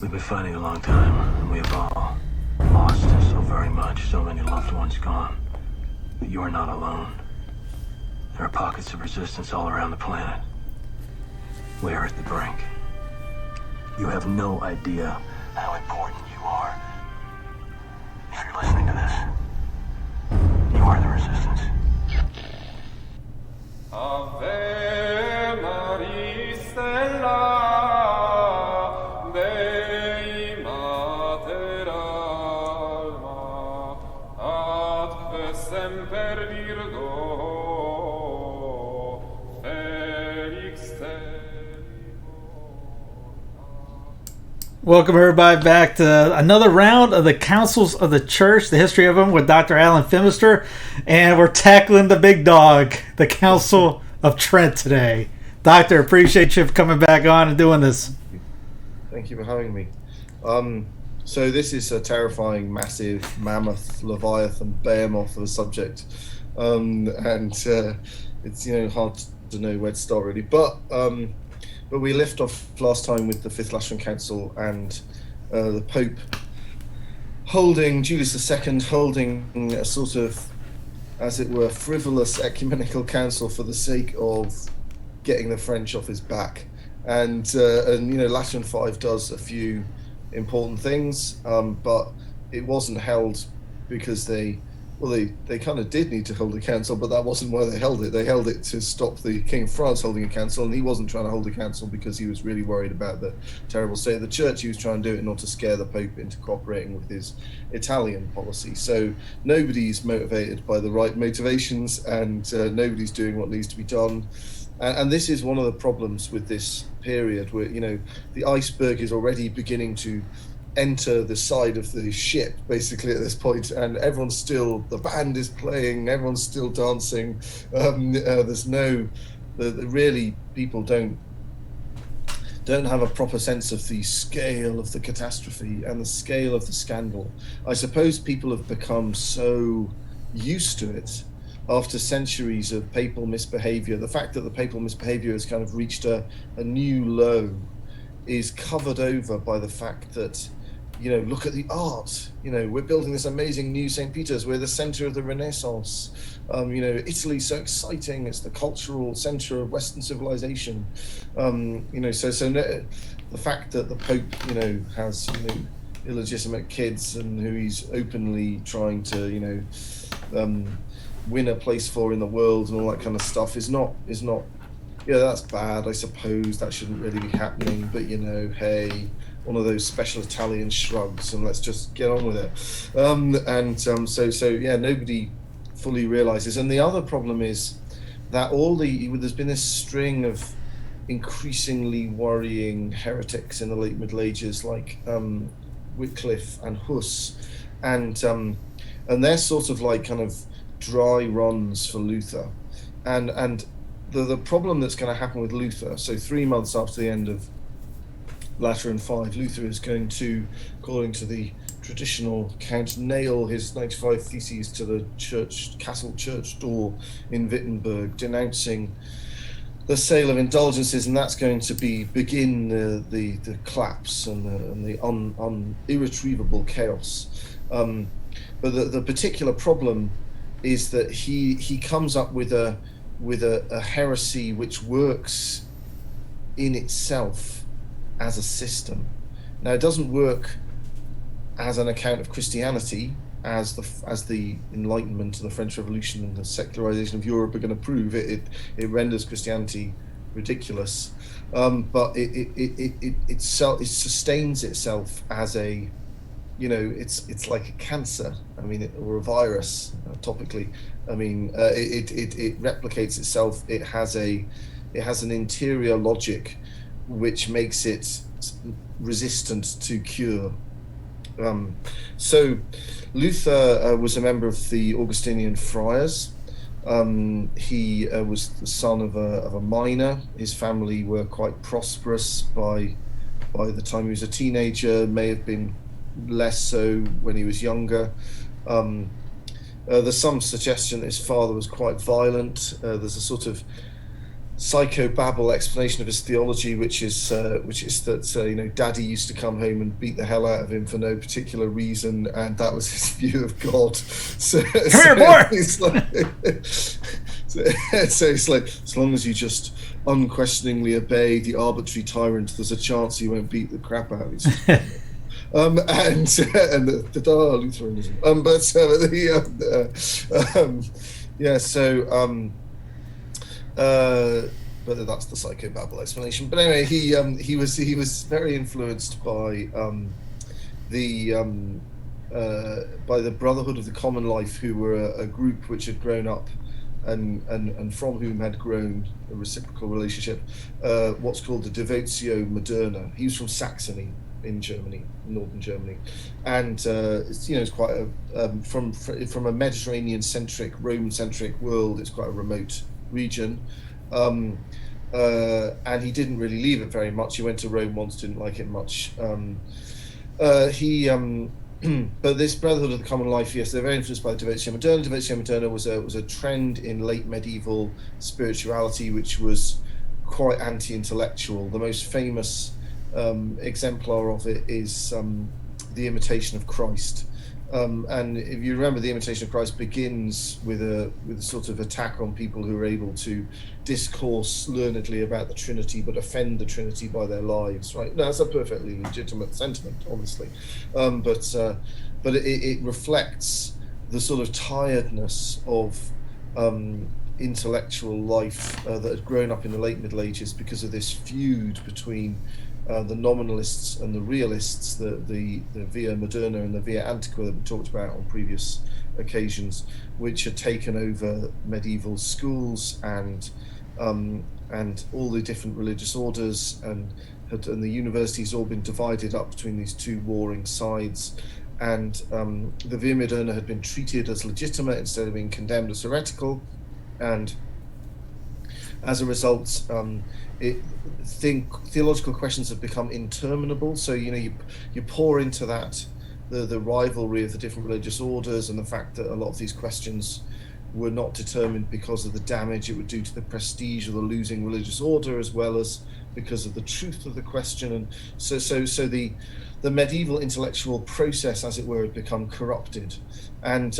We've been fighting a long time, and we have all lost so very much, so many loved ones gone. But you are not alone. There are pockets of resistance all around the planet. We are at the brink. You have no idea how important you are. If you're listening to this, you are the resistance. Ave Maria Stella, Dei Mater Alma, ad semper Virgo, Felix te. Welcome everybody back to another round of the Councils of the Church, the history of them with Dr. Alan Fimister, and we're tackling the big dog, the Council of Trent today. Doctor, appreciate you for coming back on and doing this. Thank you for having me. So this is a terrifying, massive, mammoth, leviathan, behemoth of a subject, and it's hard to know where to start really. But we left off last time with the Fifth Lateran Council and the Pope holding, Julius II holding a sort of, as it were, frivolous ecumenical council for the sake of getting the French off his back. And Lateran V does a few important things, but it wasn't held because they kind of did need to hold a council, but that wasn't why they held it. They held it to stop the King of France holding a council, and he wasn't trying to hold a council because he was really worried about the terrible state of the church. He was trying to do it not to scare the Pope into cooperating with his Italian policy. So nobody's motivated by the right motivations, and nobody's doing what needs to be done. And this is one of the problems with this period where, the iceberg is already beginning to enter the side of the ship basically at this point, and everyone's still, the band is playing, everyone's still dancing. There's no, really people don't have a proper sense of the scale of the catastrophe and the scale of the scandal. I suppose people have become so used to it after centuries of papal misbehavior. The fact that the papal misbehavior has kind of reached a new low is covered over by the fact that, look at the art. We're building this amazing new St. Peter's. We're the center of the Renaissance. Italy's so exciting. It's the cultural center of Western civilization. So the fact that the Pope, has, illegitimate kids and who he's openly trying to, win a place for in the world and all that kind of stuff is not. Yeah, that's bad. I suppose that shouldn't really be happening. But hey, one of those special Italian shrugs, and let's just get on with it. So nobody fully realizes. And the other problem is that there's been this string of increasingly worrying heretics in the late Middle Ages, like Wycliffe and Huss, and they're sort of like kind of dry runs for Luther, and the problem that's going to happen with Luther. So 3 months after the end of Lateran V, Luther is going to, according to the traditional account, nail his 95 Theses to the castle church door in Wittenberg, denouncing the sale of indulgences, and that's going to begin the collapse and the irretrievable chaos. But the particular problem is that he comes up with a heresy which works in itself as a system. Now, it doesn't work as an account of Christianity, as the Enlightenment and the French Revolution and the secularization of Europe are going to prove. It renders Christianity ridiculous, but it sustains itself as a, it's like a cancer. Or a virus, topically. It replicates itself. It has an interior logic which makes it resistant to cure. So Luther was a member of the Augustinian friars. He was the son of a miner. His family were quite prosperous by the time he was a teenager, may have been less so when he was younger. There's some suggestion that his father was quite violent. There's a sort of psychobabble explanation of his theology, which is that Daddy used to come home and beat the hell out of him for no particular reason, and that was his view of God. So, Come here, boy! It's like, so it's like, as long as you just unquestioningly obey the arbitrary tyrant, there's a chance he won't beat the crap out of you. And the Lutheranism. But that's the psychobabble explanation. But anyway, he was very influenced by the Brotherhood of the Common Life, who were a group which had grown up and from whom had grown a reciprocal relationship, what's called the Devotio Moderna. He was from Saxony in Germany, northern Germany, and it's quite from a Mediterranean-centric, Roman-centric world. It's quite a remote region, and he didn't really leave it very much. He went to Rome once, didn't like it much. But this Brotherhood of the Common Life, yes, they're very influenced by Devotio Moderna. Devotio Moderna was a trend in late medieval spirituality, which was quite anti-intellectual. The most famous exemplar of it is the Imitation of Christ. And if you remember, the Imitation of Christ begins with a sort of attack on people who are able to discourse learnedly about the Trinity but offend the Trinity by their lives. Right? No, that's a perfectly legitimate sentiment, obviously, but it reflects the sort of tiredness of intellectual life that had grown up in the late Middle Ages because of this feud between the nominalists and the realists, the Via Moderna and the Via Antiqua that we talked about on previous occasions, which had taken over medieval schools and all the different religious orders, and the universities all been divided up between these two warring sides. And the Via Moderna had been treated as legitimate instead of being condemned as heretical, and as a result, theological questions have become interminable. So you pour into that the rivalry of the different religious orders, and the fact that a lot of these questions were not determined because of the damage it would do to the prestige of the losing religious order, as well as because of the truth of the question. And so the medieval intellectual process, as it were, had become corrupted, and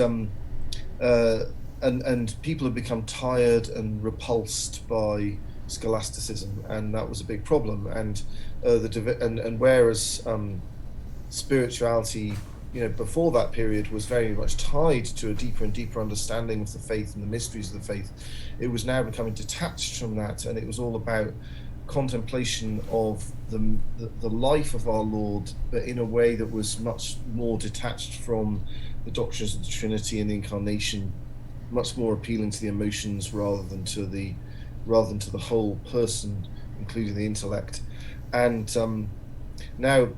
people have become tired and repulsed by scholasticism, and that was a big problem. And whereas spirituality, before that period, was very much tied to a deeper and deeper understanding of the faith and the mysteries of the faith, it was now becoming detached from that, and it was all about contemplation of the life of our Lord, but in a way that was much more detached from the doctrines of the Trinity and the Incarnation, much more appealing to the emotions rather than to the whole person, including the intellect. And now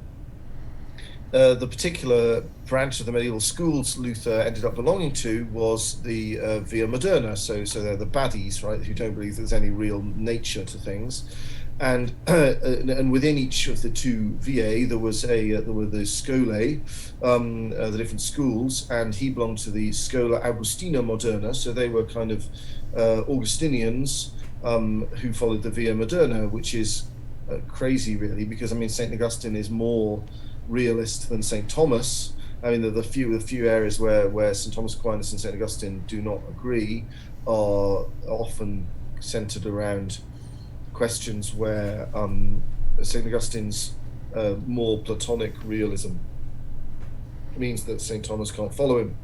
the particular branch of the medieval schools Luther ended up belonging to was the Via Moderna. So they're the baddies, right, who don't believe there's any real nature to things. And within each of the two Viae there were the Scholae, the different schools, and he belonged to the Schola Augustina Moderna. So they were kind of Augustinians who followed the Via Moderna, which is crazy, really, because St. Augustine is more realist than St. Thomas. The few areas where St. Thomas Aquinas and St. Augustine do not agree are often centered around questions where St. Augustine's more Platonic realism means that St. Thomas can't follow him.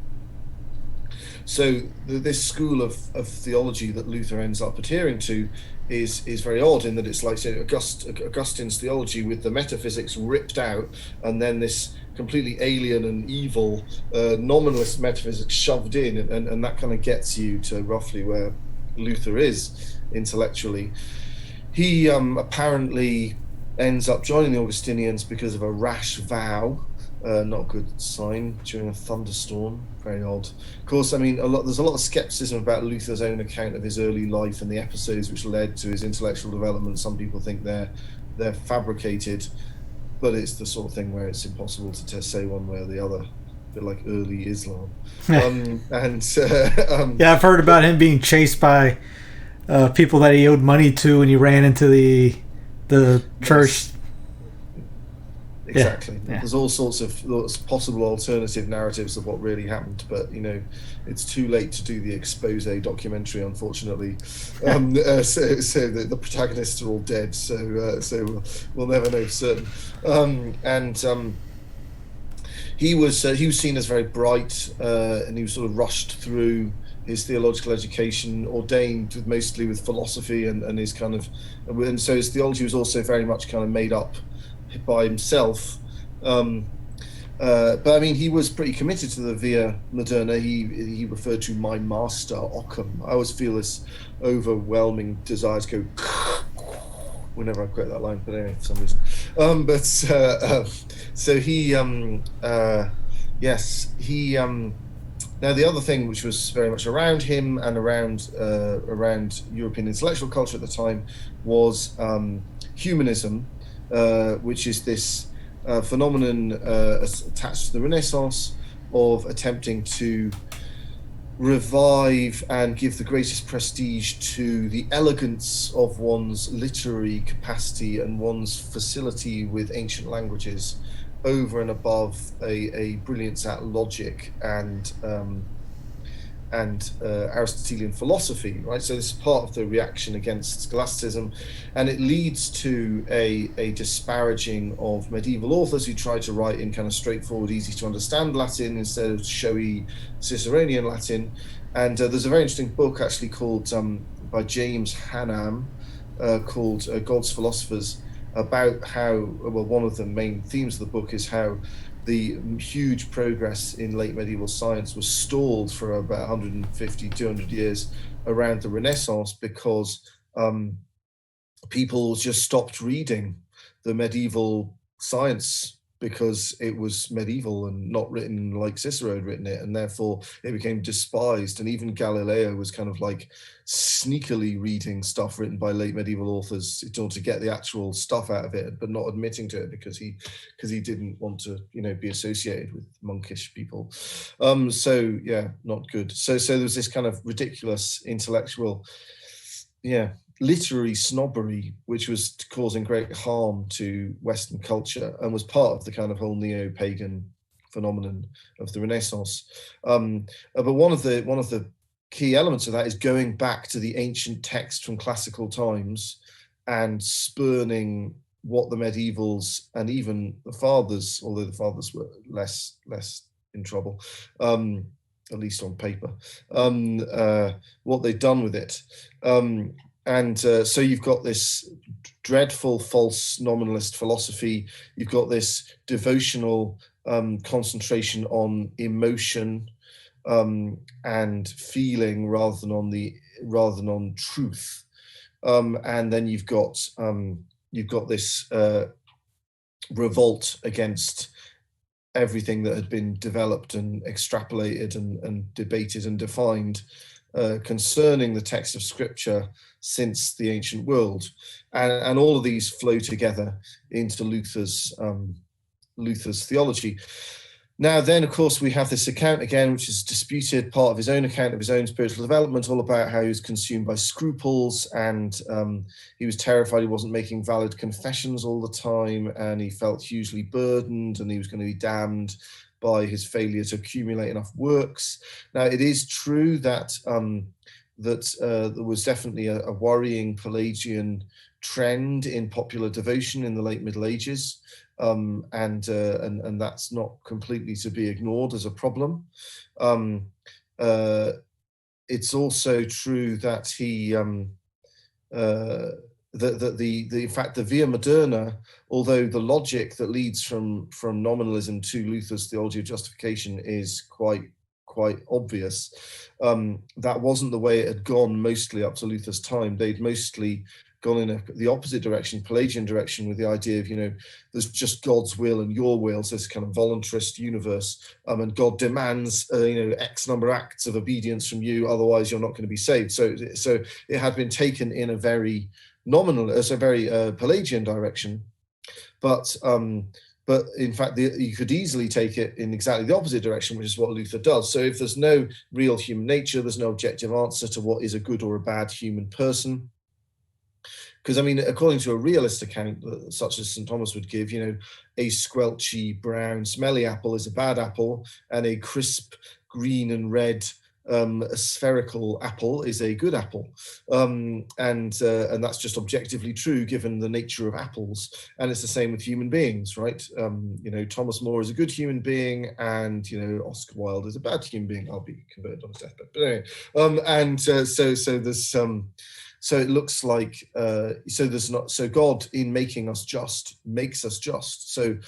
So this school of theology that Luther ends up adhering to is very odd, in that it's like Augustine's theology with the metaphysics ripped out, and then this completely alien and evil nominalist metaphysics shoved in, and that kind of gets you to roughly where Luther is intellectually. He apparently ends up joining the Augustinians because of a rash vow, not a good sign, during a thunderstorm. Very odd. Of course, there's a lot of skepticism about Luther's own account of his early life and the episodes which led to his intellectual development. Some people think they're fabricated, but it's the sort of thing where it's impossible to say one way or the other. A bit like early Islam. Yeah, I've heard about him being chased by people that he owed money to, and he ran into the church. Exactly. Yeah. There's all sorts of possible alternative narratives of what really happened, but it's too late to do the expose documentary, unfortunately. So the protagonists are all dead, so we'll never know for certain. He was seen as very bright, and he was sort of rushed through his theological education, ordained mostly with philosophy and his and so his theology was also very much kind of made up by himself. But I mean, he was pretty committed to the Via Moderna. He referred to my master Occam. I always feel this overwhelming desire to go whenever I quote that line, but anyway, for some reason. So he, yes, he. Now the other thing which was very much around him and around European intellectual culture at the time was humanism, which is this phenomenon attached to the Renaissance of attempting to revive and give the greatest prestige to the elegance of one's literary capacity and one's facility with ancient languages over and above a brilliance at logic and Aristotelian philosophy, right? So this is part of the reaction against scholasticism, and it leads to a disparaging of medieval authors who try to write in kind of straightforward, easy to understand Latin instead of showy Ciceronian Latin. And there's a very interesting book actually called by James Hannam called God's Philosophers, about how, well, one of the main themes of the book is how the huge progress in late medieval science was stalled for about 150, 200 years around the Renaissance because people just stopped reading the medieval science because it was medieval and not written like Cicero had written it, and therefore it became despised. And even Galileo was kind of like sneakily reading stuff written by late medieval authors in order to get the actual stuff out of it, but not admitting to it because he didn't want to, be associated with monkish people. So yeah, not good. So there was this kind of ridiculous intellectual, literary snobbery, which was causing great harm to Western culture and was part of the kind of whole neo-pagan phenomenon of the Renaissance. But one of the key elements of that is going back to the ancient text from classical times and spurning what the medievals and even the fathers, although the fathers were less in trouble, at least on paper, what they'd done with it. So you've got this dreadful false nominalist philosophy. You've got this devotional concentration on emotion and feeling rather than on truth. And then you've got this revolt against everything that had been developed and extrapolated and debated and defined concerning the text of Scripture since the ancient world, and all of these flow together into Luther's theology. Now then, of course, we have this account again, which is disputed, part of his own account of his own spiritual development, all about how he was consumed by scruples and he was terrified he wasn't making valid confessions all the time, and he felt hugely burdened and he was going to be damned by his failure to accumulate enough works. Now, it is true that there was definitely a worrying Pelagian trend in popular devotion in the late Middle Ages, and that's not completely to be ignored as a problem. It's also true that he in fact the Via Moderna, although the logic that leads from nominalism to Luther's theology of justification is quite obvious, that wasn't the way it had gone mostly up to Luther's time. They'd mostly gone in the opposite direction, Pelagian direction, with the idea of, there's just God's will and your will, so it's kind of voluntarist universe, and God demands, X number of acts of obedience from you, otherwise you're not going to be saved. So it had been taken in a very nominal, as a very Pelagian direction, but but in fact, you could easily take it in exactly the opposite direction, which is what Luther does. So if there's no real human nature, there's no objective answer to what is a good or a bad human person. Because, I mean, according to a realist account, such as St. Thomas would give, a squelchy, brown, smelly apple is a bad apple, and a crisp, green and red a spherical apple is a good apple, and that's just objectively true given the nature of apples. And it's the same with human beings, right? Thomas More is a good human being, and Oscar Wilde is a bad human being. I'll be converted on his deathbed, but anyway, so it looks like so God, in making us just, makes us just. So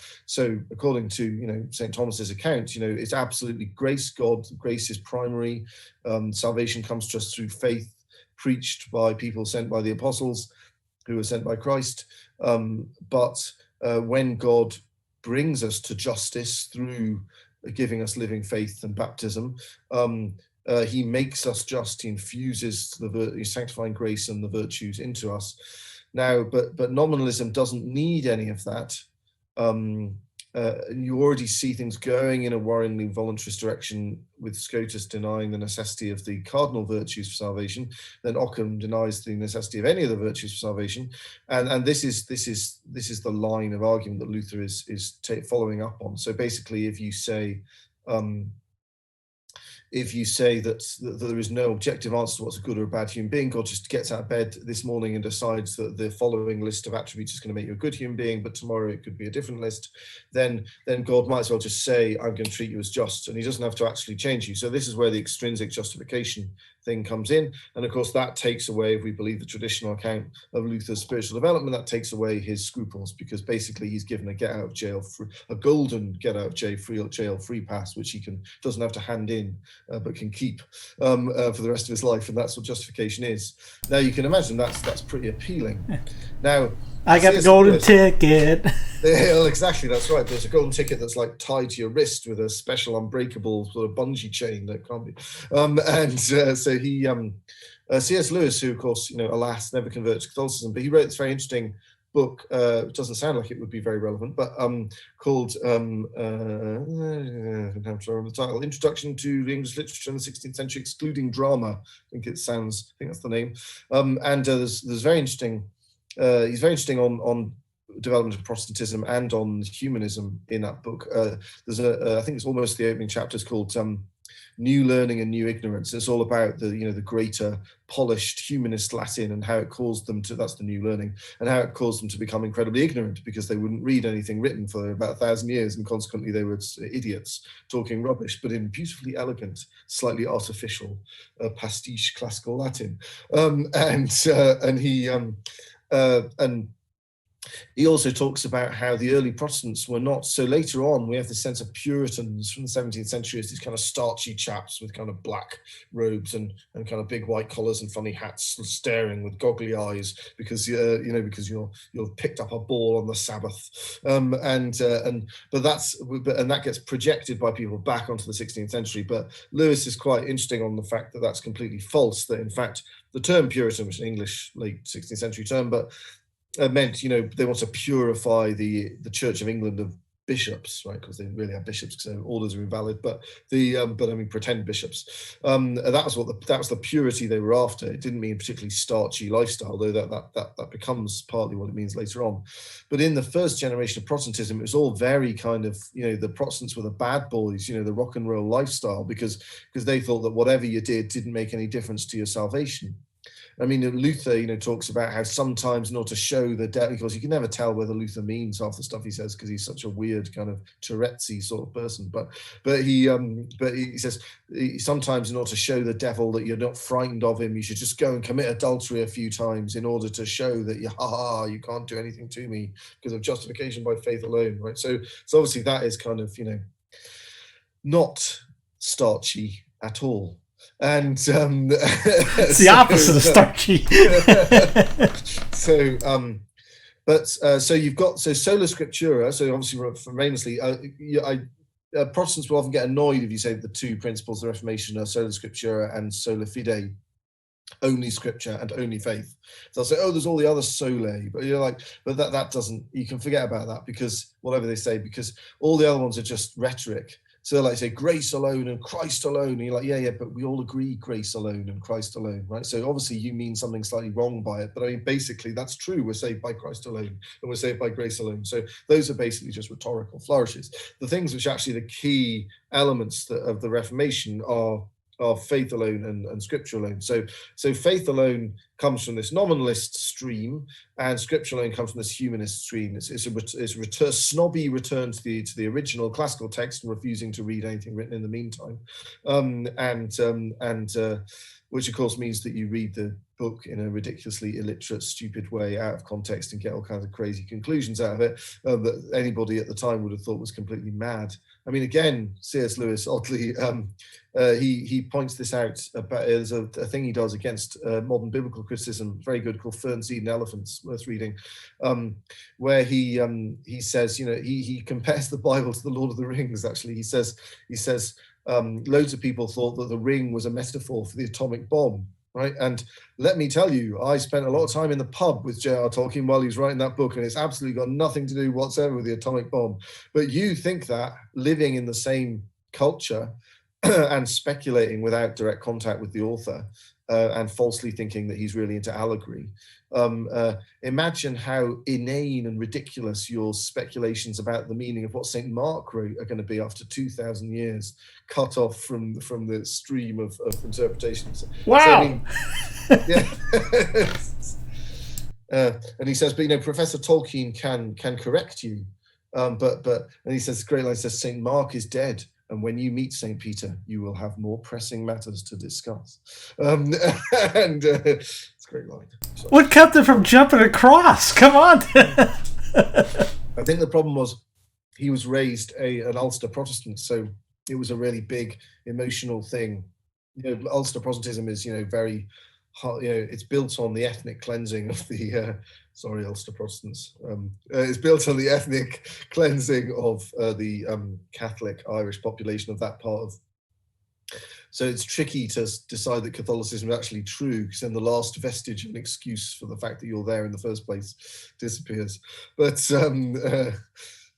according to St. Thomas's account, it's absolutely grace. Grace is primary. Salvation comes to us through faith, preached by people sent by the apostles, who were sent by Christ. But when God brings us to justice through giving us living faith and baptism, he makes us just. He infuses the sanctifying grace and the virtues into us. Now, but nominalism doesn't need any of that. You already see things going in a worryingly voluntarist direction, with Scotus denying the necessity of the cardinal virtues for salvation. Then Occam denies the necessity of any of the virtues for salvation, and this is the line of argument that Luther is following up on. So basically, if you say that there is no objective answer to what's a good or a bad human being, God just gets out of bed this morning and decides that the following list of attributes is going to make you a good human being, but tomorrow it could be a different list, then God might as well just say, I'm going to treat you as just, and he doesn't have to actually change you. So this is where the extrinsic justification thing comes in. And of course, that takes away, if we believe the traditional account of Luther's spiritual development, that takes away his scruples, because basically he's given a golden get out of jail free pass, which he doesn't have to hand in, but can keep for the rest of his life. And that's what justification is. Now you can imagine that's pretty appealing. Now, I got the golden ticket. Well, exactly, that's right. There's a golden ticket that's like tied to your wrist with a special unbreakable sort of bungee chain that can't be. So he, C.S. Lewis, who of course, alas, never converted to Catholicism, but he wrote this very interesting book, which doesn't sound like it would be very relevant, but called I don't have to remember the title, Introduction to the English Literature in the 16th Century, Excluding Drama. I think that's the name. And there's very interesting. He's very interesting on development of Protestantism and on humanism in that book. There's I think it's almost the opening chapter is called New Learning and New Ignorance. It's all about the greater polished humanist Latin and how it caused them to, that's the new learning, and how it caused them to become incredibly ignorant because they wouldn't read anything written for about 1,000 years, and consequently they were idiots talking rubbish, but in beautifully elegant, slightly artificial pastiche classical Latin. He also talks about how the early Protestants were not. So later on, we have this sense of Puritans from the 17th century as these kind of starchy chaps with kind of black robes and kind of big white collars and funny hats, staring with goggly eyes because you've picked up a ball on the Sabbath, and that gets projected by people back onto the 16th century. But Lewis is quite interesting on the fact that that's completely false. That in fact the term Puritan, which is an English late 16th century term, but meant, they want to purify the Church of England of bishops, right? Because they really have bishops, because orders are invalid. But pretend bishops. That was the purity they were after. It didn't mean a particularly starchy lifestyle, though that becomes partly what it means later on. But in the first generation of Protestantism, it was all very kind of, the Protestants were the bad boys, the rock and roll lifestyle, because they thought that whatever you did didn't make any difference to your salvation. I mean, Luther, talks about how sometimes in order to show the devil, because you can never tell whether Luther means half the stuff he says because he's such a weird kind of Tourette'sy sort of person. But he says sometimes in order to show the devil that you're not frightened of him, you should just go and commit adultery a few times in order to show that you can't do anything to me because of justification by faith alone, right? So obviously that is kind of not starchy at all. And it's the opposite of starchy. So you've got sola scriptura. So obviously, famously, Protestants will often get annoyed if you say the two principles of the Reformation are sola scriptura and sola fide. only scripture and only faith. They'll say, oh, there's all the other solae, but you're like, but that doesn't, you can forget about that, because whatever they say, because all the other ones are just rhetoric. So they're like, say, grace alone and Christ alone. And you're like, yeah, but we all agree grace alone and Christ alone, right? So obviously you mean something slightly wrong by it, but I mean, basically that's true. We're saved by Christ alone and we're saved by grace alone. So those are basically just rhetorical flourishes. The things which actually the key elements of the Reformation are faith alone and scripture alone. So faith alone comes from this nominalist stream, and scripture alone comes from this humanist stream. It's a snobby return to the original classical text and refusing to read anything written in the meantime, which of course means that you read the book in a ridiculously illiterate, stupid way, out of context, and get all kinds of crazy conclusions out of it that anybody at the time would have thought was completely mad. I mean, again, C.S. Lewis, oddly, he points this out about, there's a thing he does against modern biblical criticism, very good, called Fern, Seed and Elephants, worth reading, where he says, he compares the Bible to the Lord of the Rings. Actually, he says loads of people thought that the ring was a metaphor for the atomic bomb. Right, and let me tell you, I spent a lot of time in the pub with J.R. Tolkien while he's writing that book, and it's absolutely got nothing to do whatsoever with the atomic bomb. But you think that, living in the same culture and speculating without direct contact with the author, and falsely thinking that he's really into allegory. Imagine how inane and ridiculous your speculations about the meaning of what St. Mark wrote are going to be after 2,000 years, cut off from the stream of interpretations. Wow. So, I mean, yeah. And he says, but Professor Tolkien can correct you, but and he says, great line, says, St. Mark is dead. And when you meet St. Peter, you will have more pressing matters to discuss. It's a great line. Sorry. What kept him from jumping across? Come on. I think the problem was he was raised an Ulster Protestant, so it was a really big emotional thing. Ulster Protestantism is, very, it's built on the ethnic cleansing of the. Sorry, Ulster Protestants. It's built on the ethnic cleansing of the Catholic Irish population of that part of. So it's tricky to decide that Catholicism is actually true, because then the last vestige of an excuse for the fact that you're there in the first place disappears. But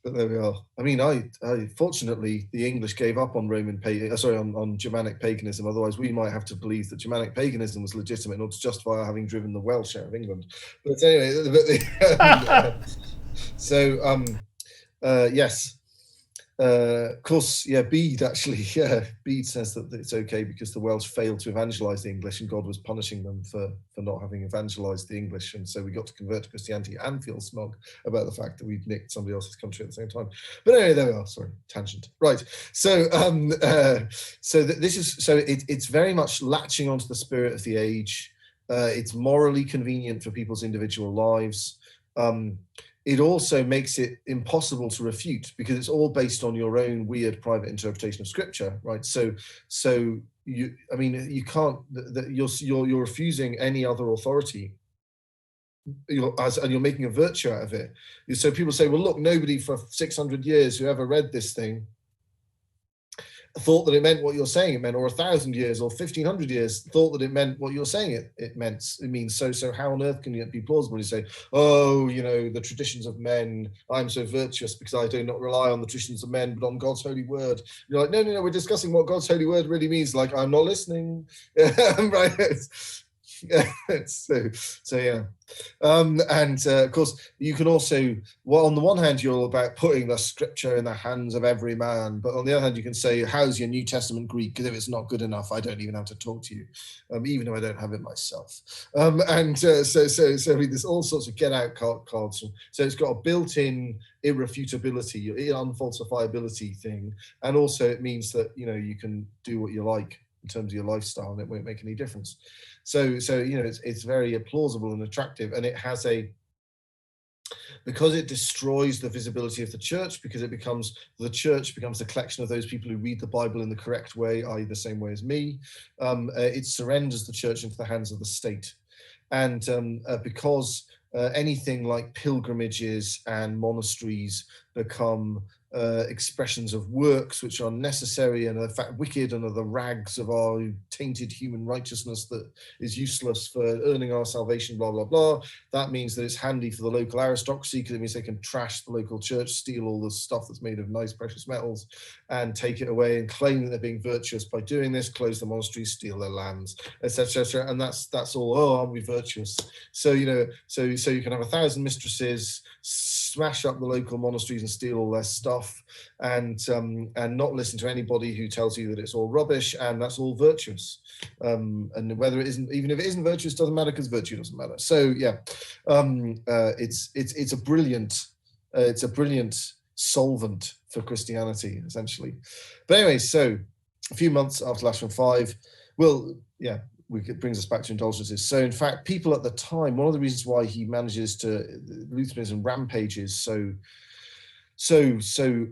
there we are. I mean, I fortunately the English gave up on on Germanic paganism. Otherwise, we might have to believe that Germanic paganism was legitimate in order to justify having driven the Welsh out of England. But anyway, yes. Of course, Bede actually, Bede says that it's okay because the Welsh failed to evangelize the English, and God was punishing them for not having evangelized the English, and so we got to convert to Christianity and feel smug about the fact that we'd nicked somebody else's country at the same time. But anyway, there we are. Sorry, tangent. Right. So, it's very much latching onto the spirit of the age. It's morally convenient for people's individual lives. It also makes it impossible to refute, because it's all based on your own weird private interpretation of scripture, right? So you can't. You're refusing any other authority. And you're making a virtue out of it. So people say, well, look, nobody for 600 years who ever read this thing thought that it meant what you're saying it meant, or 1,000 years or 1,500 years thought that it meant what you're saying it means. So how on earth can it be plausible? You say, oh, the traditions of men, I'm so virtuous because I do not rely on the traditions of men but on God's holy word. You're like, no, we're discussing what God's holy word really means. Like, I'm not listening. Right. So yeah. And of course, you can also, on the one hand, you're all about putting the scripture in the hands of every man, but on the other hand, you can say, how's your New Testament Greek? Because if it's not good enough, I don't even have to talk to you, even though I don't have it myself. So I mean, there's all sorts of get out cards. So it's got a built-in irrefutability, unfalsifiability thing, and also it means that you can do what you like in terms of your lifestyle, and it won't make any difference. So it's very plausible and attractive, and it has because it destroys the visibility of the church, because the church becomes a collection of those people who read the Bible in the correct way, i.e. the same way as me. It surrenders the church into the hands of the state, and because anything like pilgrimages and monasteries become expressions of works which are necessary and are in fact wicked and are the rags of our tainted human righteousness that is useless for earning our salvation, blah, blah, blah. That means that it's handy for the local aristocracy because it means they can trash the local church, steal all the stuff that's made of nice precious metals and take it away and claim that they're being virtuous by doing this, close the monasteries, steal their lands, etc. And that's all, oh, aren't we virtuous? So, so you can have 1,000 mistresses, smash up the local monasteries and steal all their stuff, and not listen to anybody who tells you that it's all rubbish, and that's all virtuous. And whether it isn't, even if it isn't virtuous, doesn't matter because virtue doesn't matter. So yeah, it's a brilliant solvent for Christianity, essentially. But anyway, so a few months after Lateran V, well, yeah, it brings us back to indulgences. So in fact, people at the time, one of the reasons why he manages to, Lutheranism rampages so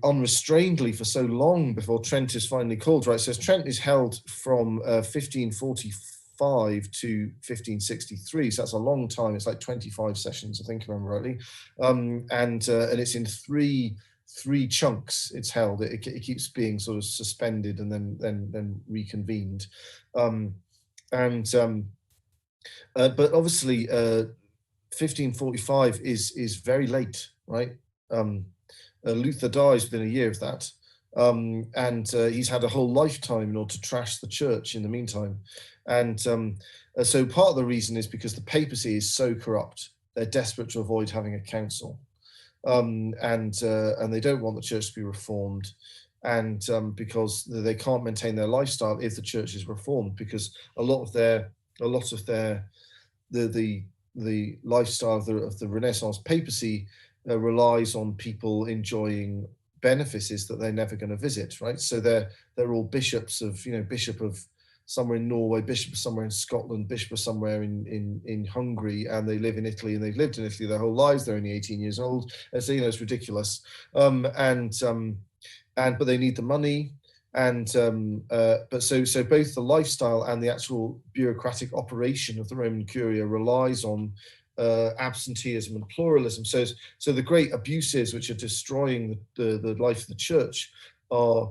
unrestrainedly for so long before Trent is finally called, right? So Trent is held from 1545 to 1563, so that's a long time. It's like 25 sessions, I think, if I remember rightly, and it's in three chunks. It's held. It keeps being sort of suspended and then reconvened. But obviously 1545 is very late, right? Luther dies within a year of that, and he's had a whole lifetime in order to trash the church in the meantime. And so part of the reason is because the papacy is so corrupt, they're desperate to avoid having a council, and they don't want the church to be reformed. And because they can't maintain their lifestyle if the church is reformed, because a lot of the lifestyle of the Renaissance papacy relies on people enjoying benefices that they're never going to visit, right? So they're all bishops of, bishop of somewhere in Norway, bishop of somewhere in Scotland, bishop of somewhere in Hungary, and they live in Italy, and they've lived in Italy their whole lives. They're only 18 years old, and so it's ridiculous. But they need the money, but so both the lifestyle and the actual bureaucratic operation of the Roman Curia relies on absenteeism and pluralism. So the great abuses which are destroying the life of the church are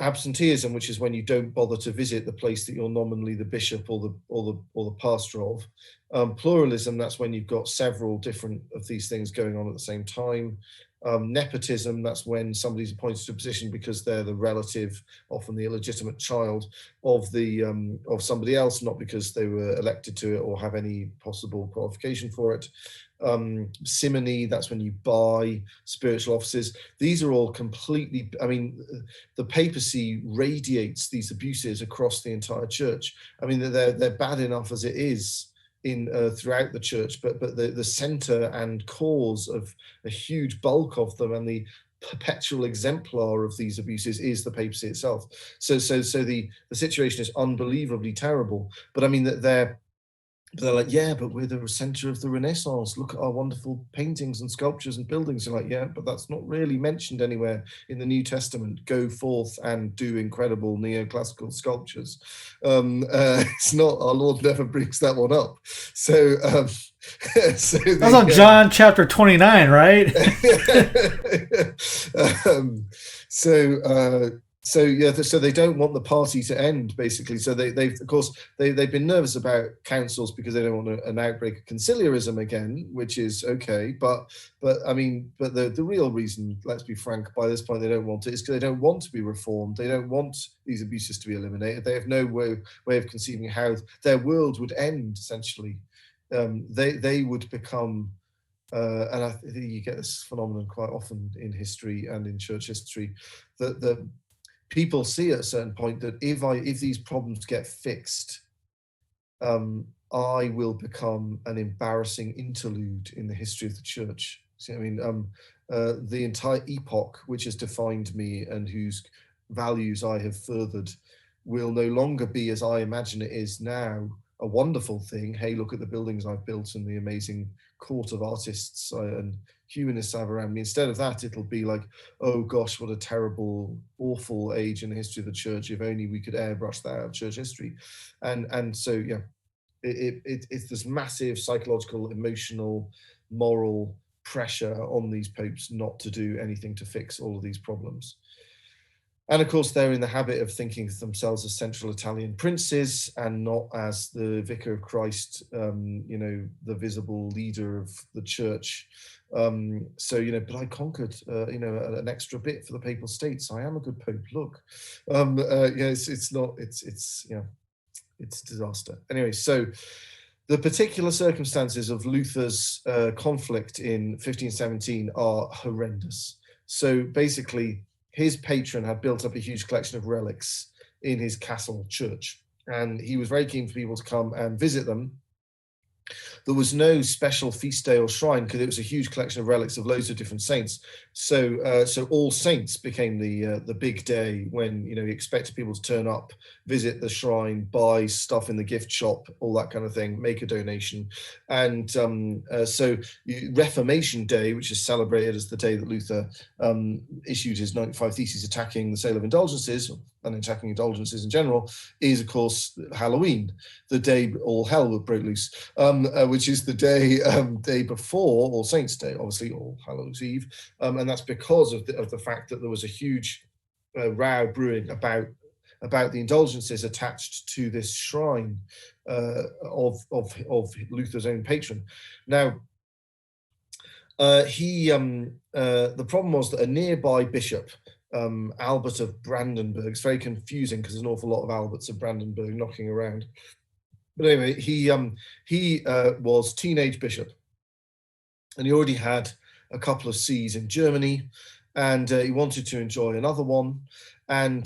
absenteeism, which is when you don't bother to visit the place that you're nominally the bishop or the pastor of. Pluralism, that's when you've got several different of these things going on at the same time. Nepotism, that's when somebody's appointed to a position because they're the relative, often the illegitimate child of somebody else, not because they were elected to it or have any possible qualification for it. Simony, that's when you buy spiritual offices. These are all completely, the papacy radiates these abuses across the entire church. They're bad enough as it is throughout the church, but the center and cause of a huge bulk of them and the perpetual exemplar of these abuses is the papacy itself. So the situation is unbelievably terrible. But they're like, yeah, but we're the center of the Renaissance. Look at our wonderful paintings and sculptures and buildings. You're like, yeah, but that's not really mentioned anywhere in the New Testament. Go forth and do incredible neoclassical sculptures. It's not, our Lord never brings that one up. So that's on John chapter 29, right? So they don't want the party to end, basically. So they've been nervous about councils because they don't want an outbreak of conciliarism again, which is okay. But the real reason, let's be frank, by this point they don't want it is because they don't want to be reformed. They don't want these abuses to be eliminated. They have no way of conceiving how their world would end. Essentially, they would become. And I think you get this phenomenon quite often in history and in church history, that people see at a certain point that if these problems get fixed, I will become an embarrassing interlude in the history of the church. See, the entire epoch which has defined me and whose values I have furthered will no longer be as I imagine it is now, a wonderful thing. Hey, look at the buildings I've built and the amazing court of artists and humanists I have around me. Instead of that, it'll be like, oh gosh, what a terrible, awful age in the history of the church. If only we could airbrush that out of church history. And so, yeah, it's this massive psychological, emotional, moral pressure on these popes not to do anything to fix all of these problems. And of course, they're in the habit of thinking of themselves as central Italian princes and not as the vicar of Christ, the visible leader of the church. But I conquered, an extra bit for the papal states. I am a good pope. Look, it's disaster. Anyway, so the particular circumstances of Luther's conflict in 1517 are horrendous. So basically, his patron had built up a huge collection of relics in his castle church, and he was very keen for people to come and visit them. There was no special feast day or shrine because it was a huge collection of relics of loads of different saints. So All Saints became the big day when you expected people to turn up, visit the shrine, buy stuff in the gift shop, all that kind of thing, make a donation. And so Reformation Day, which is celebrated as the day that Luther issued his 95 Theses attacking the sale of indulgences and attacking indulgences in general, is of course Halloween, the day all hell broke loose, which is the day before All Saints Day, obviously All Hallows Eve, and that's because of the fact that there was a huge row brewing about the indulgences attached to this shrine of Luther's own patron. Now, the problem was that a nearby bishop, Albert of Brandenburg, it's very confusing because there's an awful lot of Alberts of Brandenburg knocking around. But anyway, he was teenage bishop, and he already had a couple of sees in Germany, and he wanted to enjoy another one. And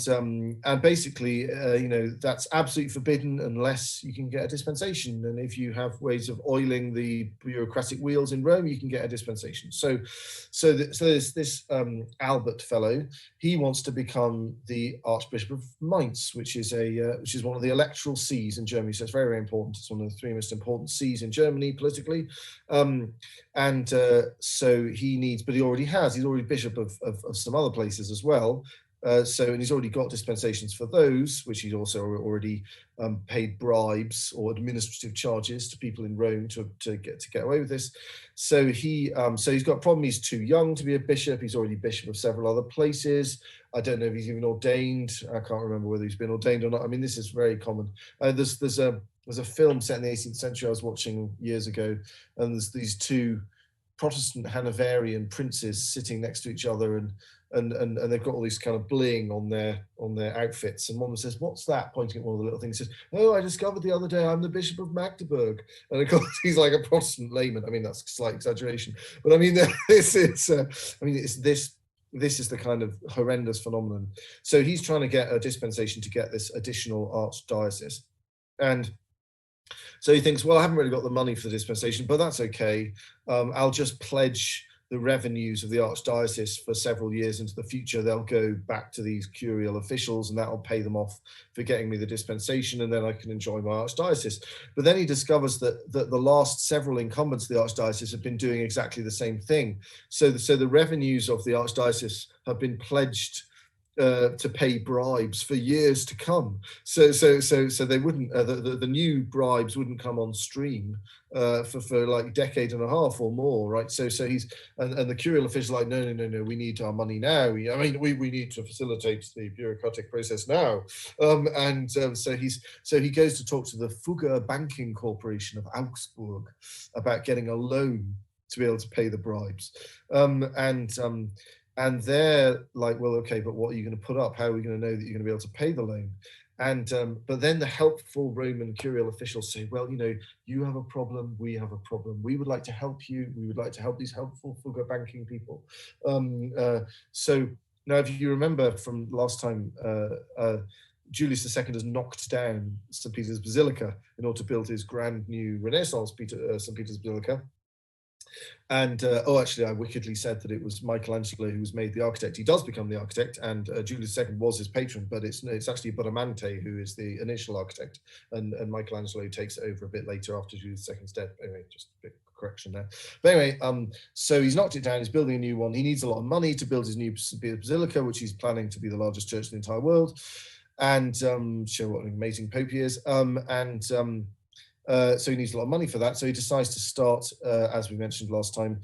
basically, that's absolutely forbidden unless you can get a dispensation. And if you have ways of oiling the bureaucratic wheels in Rome, you can get a dispensation. So there's this Albert fellow. He wants to become the Archbishop of Mainz, which is one of the electoral sees in Germany. So it's very, very important. It's one of the three most important sees in Germany politically. So he needs, but he's already bishop of some other places as well. And he's already got dispensations for those, which he's also already paid bribes or administrative charges to people in Rome to get away with this. So he's got a problem. He's too young to be a bishop. He's already bishop of several other places. I don't know if he's even ordained. I can't remember whether he's been ordained or not. I mean, this is very common. There's a film set in the 18th century I was watching years ago, and there's these two Protestant Hanoverian princes sitting next to each other, and they've got all these kind of bling on their outfits, and one of them says, "What's that?" pointing at one of the little things. He says, "Oh, I discovered the other day I'm the Bishop of Magdeburg," and of course he's like a Protestant layman. I mean, that's a slight exaggeration, but I mean this is the kind of horrendous phenomenon. So he's trying to get a dispensation to get this additional archdiocese, and so he thinks, well, I haven't really got the money for the dispensation, but that's okay. I'll just pledge the revenues of the archdiocese for several years into the future. They'll go back to these curial officials, and that'll pay them off for getting me the dispensation, and then I can enjoy my archdiocese. But then he discovers that the last several incumbents of the archdiocese have been doing exactly the same thing. So the revenues of the archdiocese have been pledged to pay bribes for years to come. So they wouldn't, the new bribes wouldn't come on stream for like a decade and a half or more, right? So he's, and the curial official like, no, we need our money now. I mean, we need to facilitate the bureaucratic process now. So he goes to talk to the Fugger Banking Corporation of Augsburg about getting a loan to be able to pay the bribes. And they're like, well, okay, but what are you going to put up? How are we going to know that you're going to be able to pay the loan? And but then the helpful Roman curial officials say, well, you have a problem, we have a problem. We would like to help you. We would like to help these helpful Fugger banking people. So now, if you remember from last time, Julius II has knocked down St. Peter's Basilica in order to build his grand new Renaissance St. Peter's Basilica. And actually, I wickedly said that it was Michelangelo who was made the architect. He does become the architect, and Julius II was his patron, but it's actually Bradamante who is the initial architect, and Michelangelo takes it over a bit later after Julius II's death. Anyway, just a bit of correction there. But anyway, so he's knocked it down. He's building a new one. He needs a lot of money to build his new basilica, which he's planning to be the largest church in the entire world. And show what an amazing pope he is. So he needs a lot of money for that. So he decides to start, as we mentioned last time,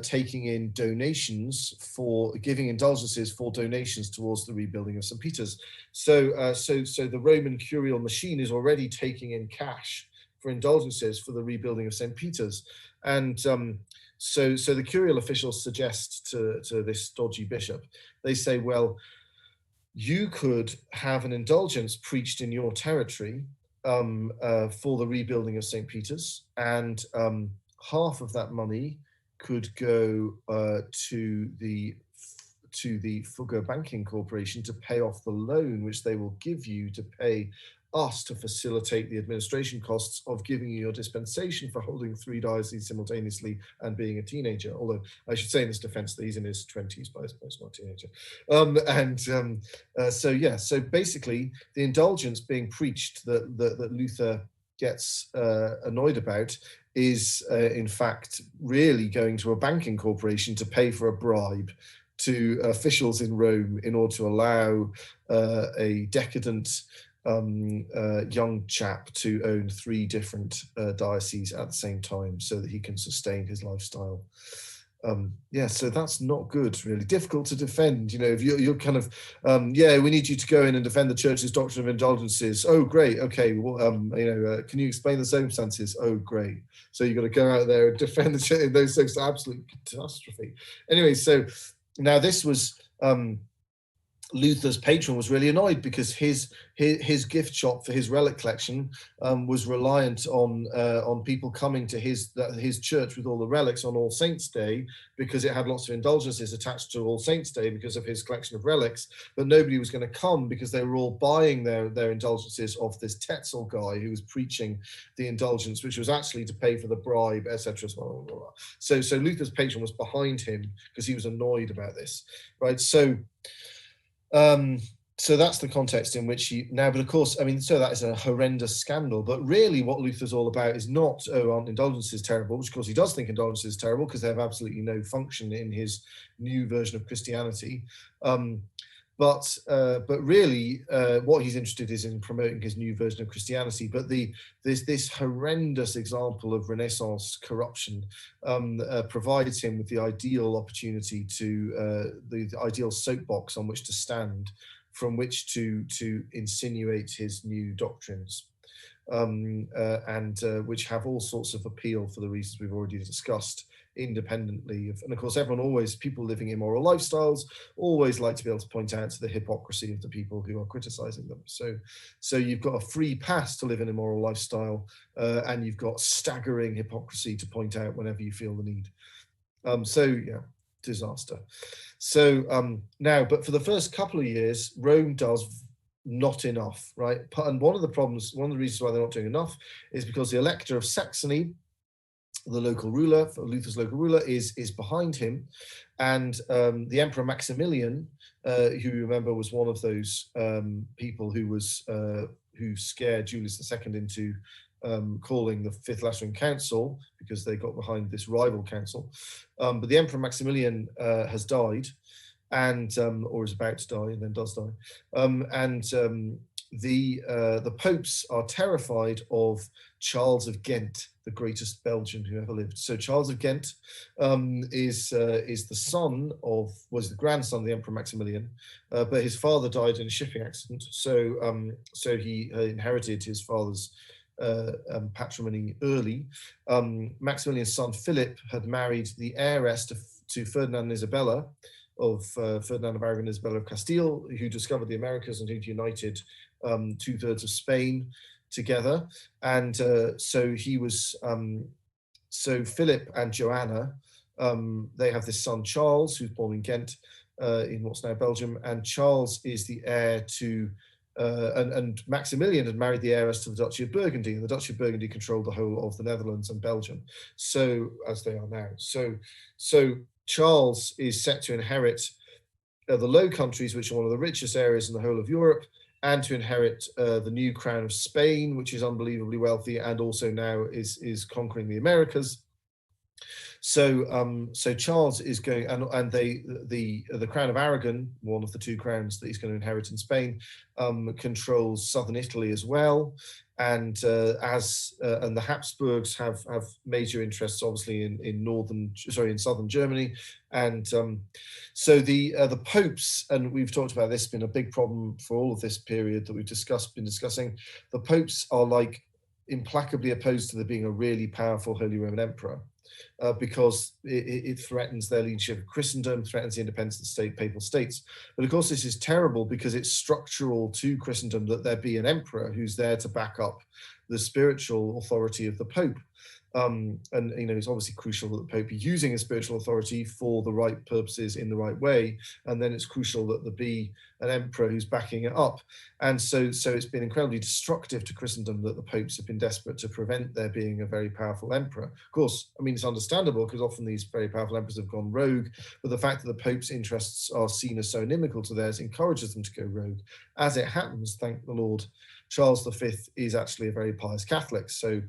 taking in donations for giving indulgences for donations towards the rebuilding of St. Peter's. So the Roman curial machine is already taking in cash for indulgences for the rebuilding of St. Peter's. And so the curial officials suggest to this dodgy bishop, they say, well, you could have an indulgence preached in your territory for the rebuilding of St. Peter's, and half of that money could go to the Fugger Banking Corporation to pay off the loan which they will give you to pay us to facilitate the administration costs of giving you your dispensation for holding 3 dioceses simultaneously and being a teenager. Although I should say in his defense that he's in his 20s, but I suppose not a teenager. So basically the indulgence being preached that Luther gets annoyed about is in fact really going to a banking corporation to pay for a bribe to officials in Rome in order to allow a decadent young chap to own 3 different dioceses at the same time so that he can sustain his lifestyle. So that's not good, really. Difficult to defend. If you're kind of, we need you to go in and defend the Church's doctrine of indulgences. Oh, great. Okay. Well, can you explain the circumstances? Oh, great. So you've got to go out there and defend the Church in those circumstances. Absolute catastrophe. Anyway, so now this was Luther's patron was really annoyed because his gift shop for his relic collection was reliant on people coming to his church with all the relics on All Saints' Day, because it had lots of indulgences attached to All Saints' Day because of his collection of relics. But nobody was going to come because they were all buying their indulgences off this Tetzel guy who was preaching the indulgence, which was actually to pay for the bribe, etc. So Luther's patron was behind him because he was annoyed about this, right? So that's the context in which but of course, so that is a horrendous scandal. But really what Luther's all about is not, aren't indulgences terrible, which of course he does think indulgences is terrible because they have absolutely no function in his new version of Christianity. But really what he's interested is in promoting his new version of Christianity. But this horrendous example of Renaissance corruption provides him with the ideal opportunity the ideal soapbox on which to stand, from which to insinuate his new doctrines, and which have all sorts of appeal for the reasons we've already discussed, independently of, and of course people living immoral lifestyles always like to be able to point out to the hypocrisy of the people who are criticizing them. So you've got a free pass to live an immoral lifestyle, and you've got staggering hypocrisy to point out whenever you feel the need. Disaster. So now, but for the first couple of years, Rome does not enough, right? And one of the reasons why they're not doing enough is because the Elector of Saxony, the local ruler, Luther's local ruler, is behind him, and the Emperor Maximilian, who you remember was one of those people who scared Julius II into calling the Fifth Lateran Council because they got behind this rival council. But the Emperor Maximilian has died, and or is about to die, and then does die, the popes are terrified of Charles of Ghent, the greatest Belgian who ever lived. So Charles of Ghent was the grandson of the Emperor Maximilian, but his father died in a shipping accident. So he inherited his father's patrimony early. Maximilian's son Philip had married the heiress to Ferdinand and Isabella of Ferdinand of Aragon and Isabella of Castile, who discovered the Americas and who united 2/3 of Spain together. And so Philip and Joanna, they have this son Charles, who's born in Ghent, in what's now Belgium, and Charles is the heir to and Maximilian had married the heiress to the Duchy of Burgundy, and the Duchy of Burgundy controlled the whole of the Netherlands and Belgium, so as they are now. So Charles is set to inherit the Low Countries, which are one of the richest areas in the whole of Europe, and to inherit the new crown of Spain, which is unbelievably wealthy, and also now is conquering the Americas. So Charles is going, and the Crown of Aragon, one of the two crowns that he's going to inherit in Spain, controls southern Italy as well, and the Habsburgs have major interests, obviously, in southern Germany, and so the popes, and we've talked about this, been a big problem for all of this period that we've been discussing. The popes are like implacably opposed to there being a really powerful Holy Roman Emperor. Because it threatens their leadership of Christendom, threatens the independence of the papal states. But of course, this is terrible because it's structural to Christendom that there be an emperor who's there to back up the spiritual authority of the Pope. And it's obviously crucial that the Pope be using his spiritual authority for the right purposes in the right way, and then it's crucial that there be an emperor who's backing it up. And so it's been incredibly destructive to Christendom that the popes have been desperate to prevent there being a very powerful emperor. Of course, I mean, it's understandable because often these very powerful emperors have gone rogue, but the fact that the Pope's interests are seen as so inimical to theirs encourages them to go rogue. As it happens, thank the Lord, Charles V is actually a very pious Catholic, so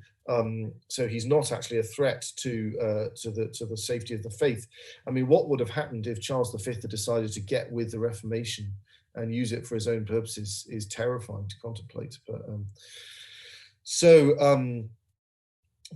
he's not actually a threat to the safety of the faith. I mean, what would have happened if Charles V had decided to get with the Reformation and use it for his own purposes is terrifying to contemplate.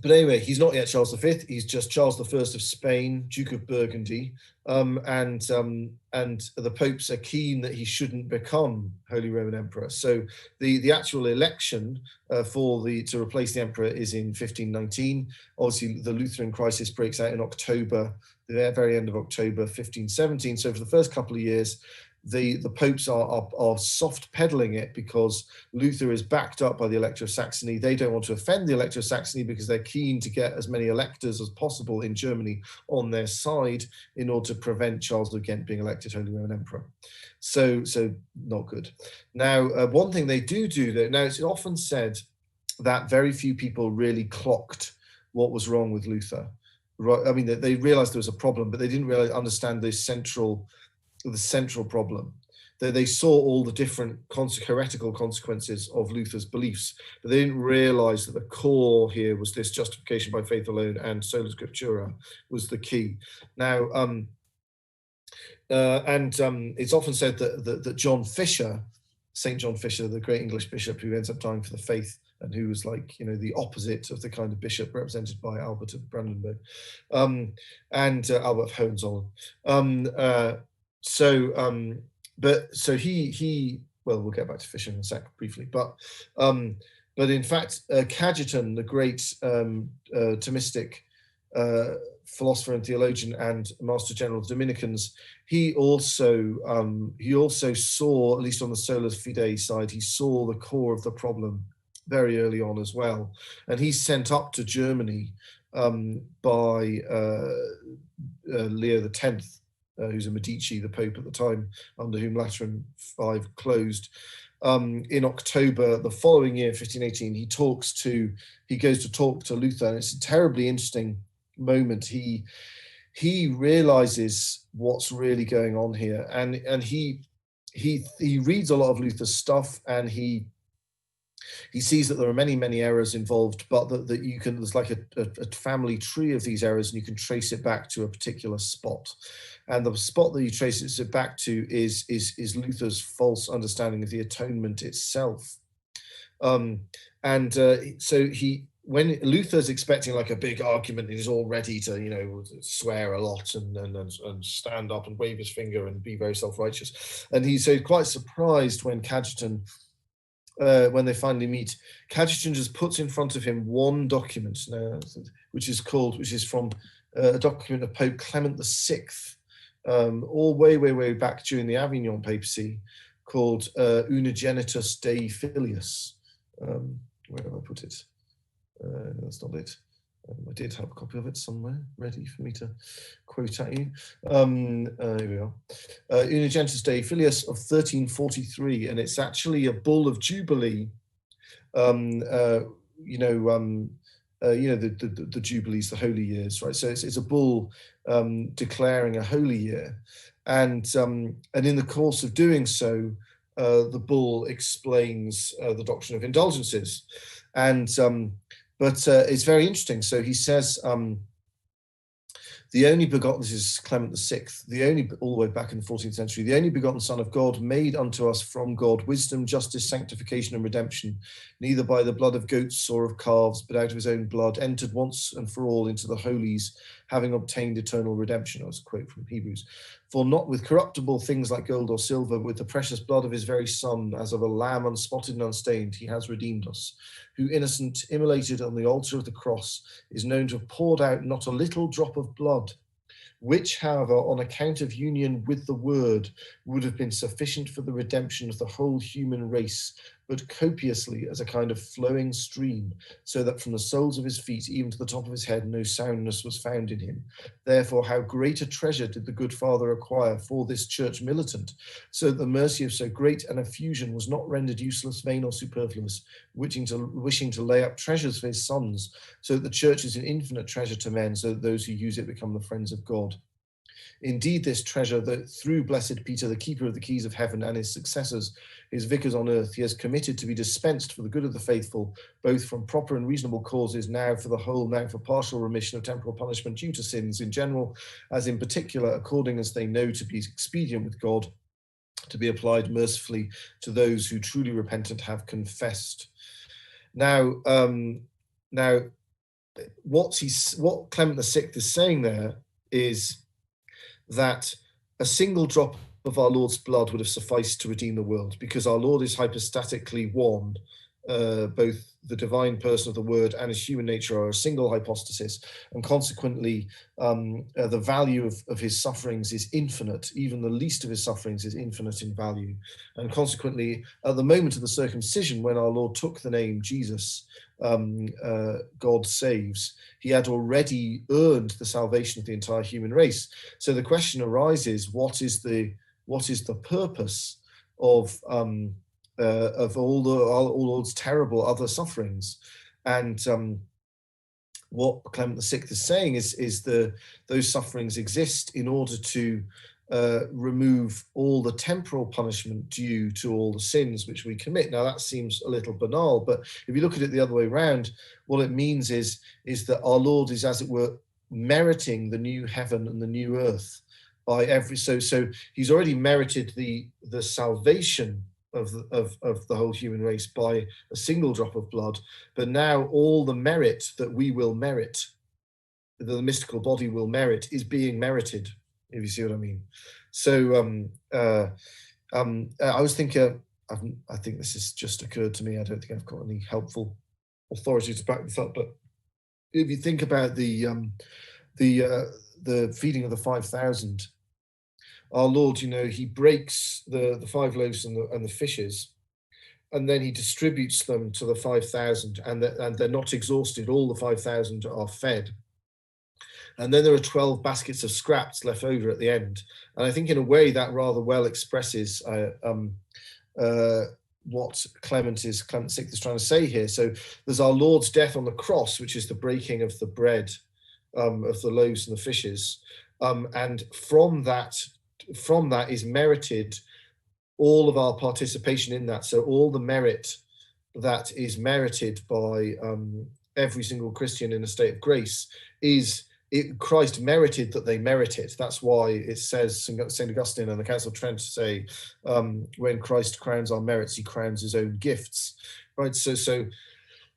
But anyway, he's not yet Charles V. He's just Charles I of Spain, Duke of Burgundy, and the popes are keen that he shouldn't become Holy Roman Emperor. So the actual election to replace the emperor is in 1519. Obviously, the Lutheran crisis breaks out in October, the very end of October 1517. So for the first couple of years, the popes are soft pedaling it because Luther is backed up by the Elector of Saxony. They don't want to offend the Elector of Saxony because they're keen to get as many electors as possible in Germany on their side in order to prevent Charles of Ghent being elected Holy Roman Emperor. So not good. Now, one thing they do that now, it's often said that very few people really clocked what was wrong with Luther. Right? I mean, they realized there was a problem, but they didn't really understand the central problem. They saw all the different heretical consequences of Luther's beliefs, but they didn't realize that the core here was this justification by faith alone and sola scriptura was the key. Now, it's often said that John Fisher, St. John Fisher, the great English bishop who ends up dying for the faith and who was like, the opposite of the kind of bishop represented by Albert of Brandenburg, and Albert of Hohenzollern. We'll get back to Fisher in a sec briefly, but in fact, Cajetan, the great Thomistic philosopher and theologian and Master General of the Dominicans, he also saw, at least on the sola fide side, he saw the core of the problem very early on as well, and he's sent up to Germany by Leo X. Who's a Medici, the Pope at the time, under whom Lateran V closed. In October the following year, 1518, he goes to talk to Luther, and it's a terribly interesting moment. He realizes what's really going on here, and he reads a lot of Luther's stuff, and he sees that there are many errors involved, but that there's like a family tree of these errors, and you can trace it back to a particular spot. And the spot that he traces it back to is Luther's false understanding of the atonement itself. When Luther's expecting like a big argument, he's all ready to swear a lot and stand up and wave his finger and be very self-righteous. And he's quite surprised when Cajetan, when they finally meet, Cajetan just puts in front of him one document, which is from a document of Pope Clement VI, all way back during the Avignon papacy, called Unigenetus De Phillius. Where have I put it? That's not it. I did have a copy of it somewhere ready for me to quote at you. Here we are. Unigenetus De Phillius of 1343, and it's actually a bull of jubilee. The jubilees, the holy years, right? So it's a bull declaring a holy year, and in the course of doing so, the bull explains the doctrine of indulgences, but it's very interesting. So he says The only begotten, this is Clement VI, all the way back in the 14th century, the only begotten Son of God, made unto us from God wisdom, justice, sanctification, and redemption, neither by the blood of goats or of calves, but out of his own blood, entered once and for all into the holies, having obtained eternal redemption. That was a quote from Hebrews. For not with corruptible things like gold or silver, but with the precious blood of his very Son, as of a lamb unspotted and unstained, he has redeemed us, who innocent, immolated on the altar of the cross, is known to have poured out not a little drop of blood, which, however, on account of union with the Word, would have been sufficient for the redemption of the whole human race, but copiously as a kind of flowing stream, so that from the soles of his feet even to the top of his head no soundness was found in him. Therefore, how great a treasure did the good Father acquire for this church militant, so that the mercy of so great an effusion was not rendered useless, vain, or superfluous, wishing to lay up treasures for his sons, so that the church is an infinite treasure to men, so that those who use it become the friends of God. Indeed, this treasure that through blessed Peter, the keeper of the keys of heaven, and his successors, his vicars on earth, he has committed to be dispensed for the good of the faithful, both from proper and reasonable causes, now for the whole, now for partial remission of temporal punishment due to sins in general, as in particular, according as they know to be expedient with God, to be applied mercifully to those who truly repentant have confessed. Now, what Clement VI is saying there is that a single drop of our Lord's blood would have sufficed to redeem the world, because our Lord is hypostatically one. Both the divine person of the Word and his human nature are a single hypostasis, and consequently the value of his sufferings is infinite. Even the least of his sufferings is infinite in value, and consequently at the moment of the circumcision, when our Lord took the name Jesus, God saves, he had already earned the salvation of the entire human race. So the question arises: what is the purpose of all Lord's terrible other sufferings? And what Clement VI is saying is those sufferings exist in order to remove all the temporal punishment due to all the sins which we commit. Now that seems a little banal, but if you look at it the other way around, what it means is that our Lord is, as it were, meriting the new heaven and the new earth by every so he's already merited the salvation of the whole human race by a single drop of blood, but now all the merit that we will merit, that the mystical body will merit, is being merited, if you see what I mean. So I was thinking, I think this has just occurred to me, I don't think I've got any helpful authority to back this up, but if you think about the feeding of the 5,000, our Lord, he breaks the 5 loaves and the fishes, and then he distributes them to the 5,000, and they're not exhausted. All the 5,000 are fed. And then there are 12 baskets of scraps left over at the end. And I think in a way that rather well expresses what Clement VI is trying to say here. So there's our Lord's death on the cross, which is the breaking of the bread, of the loaves and the fishes. And from that is merited all of our participation in that. So all the merit that is merited by every single Christian in a state of grace Christ merited that they merit it. That's why it says, St. Augustine and the Council of Trent say, when Christ crowns our merits, he crowns his own gifts, right? So,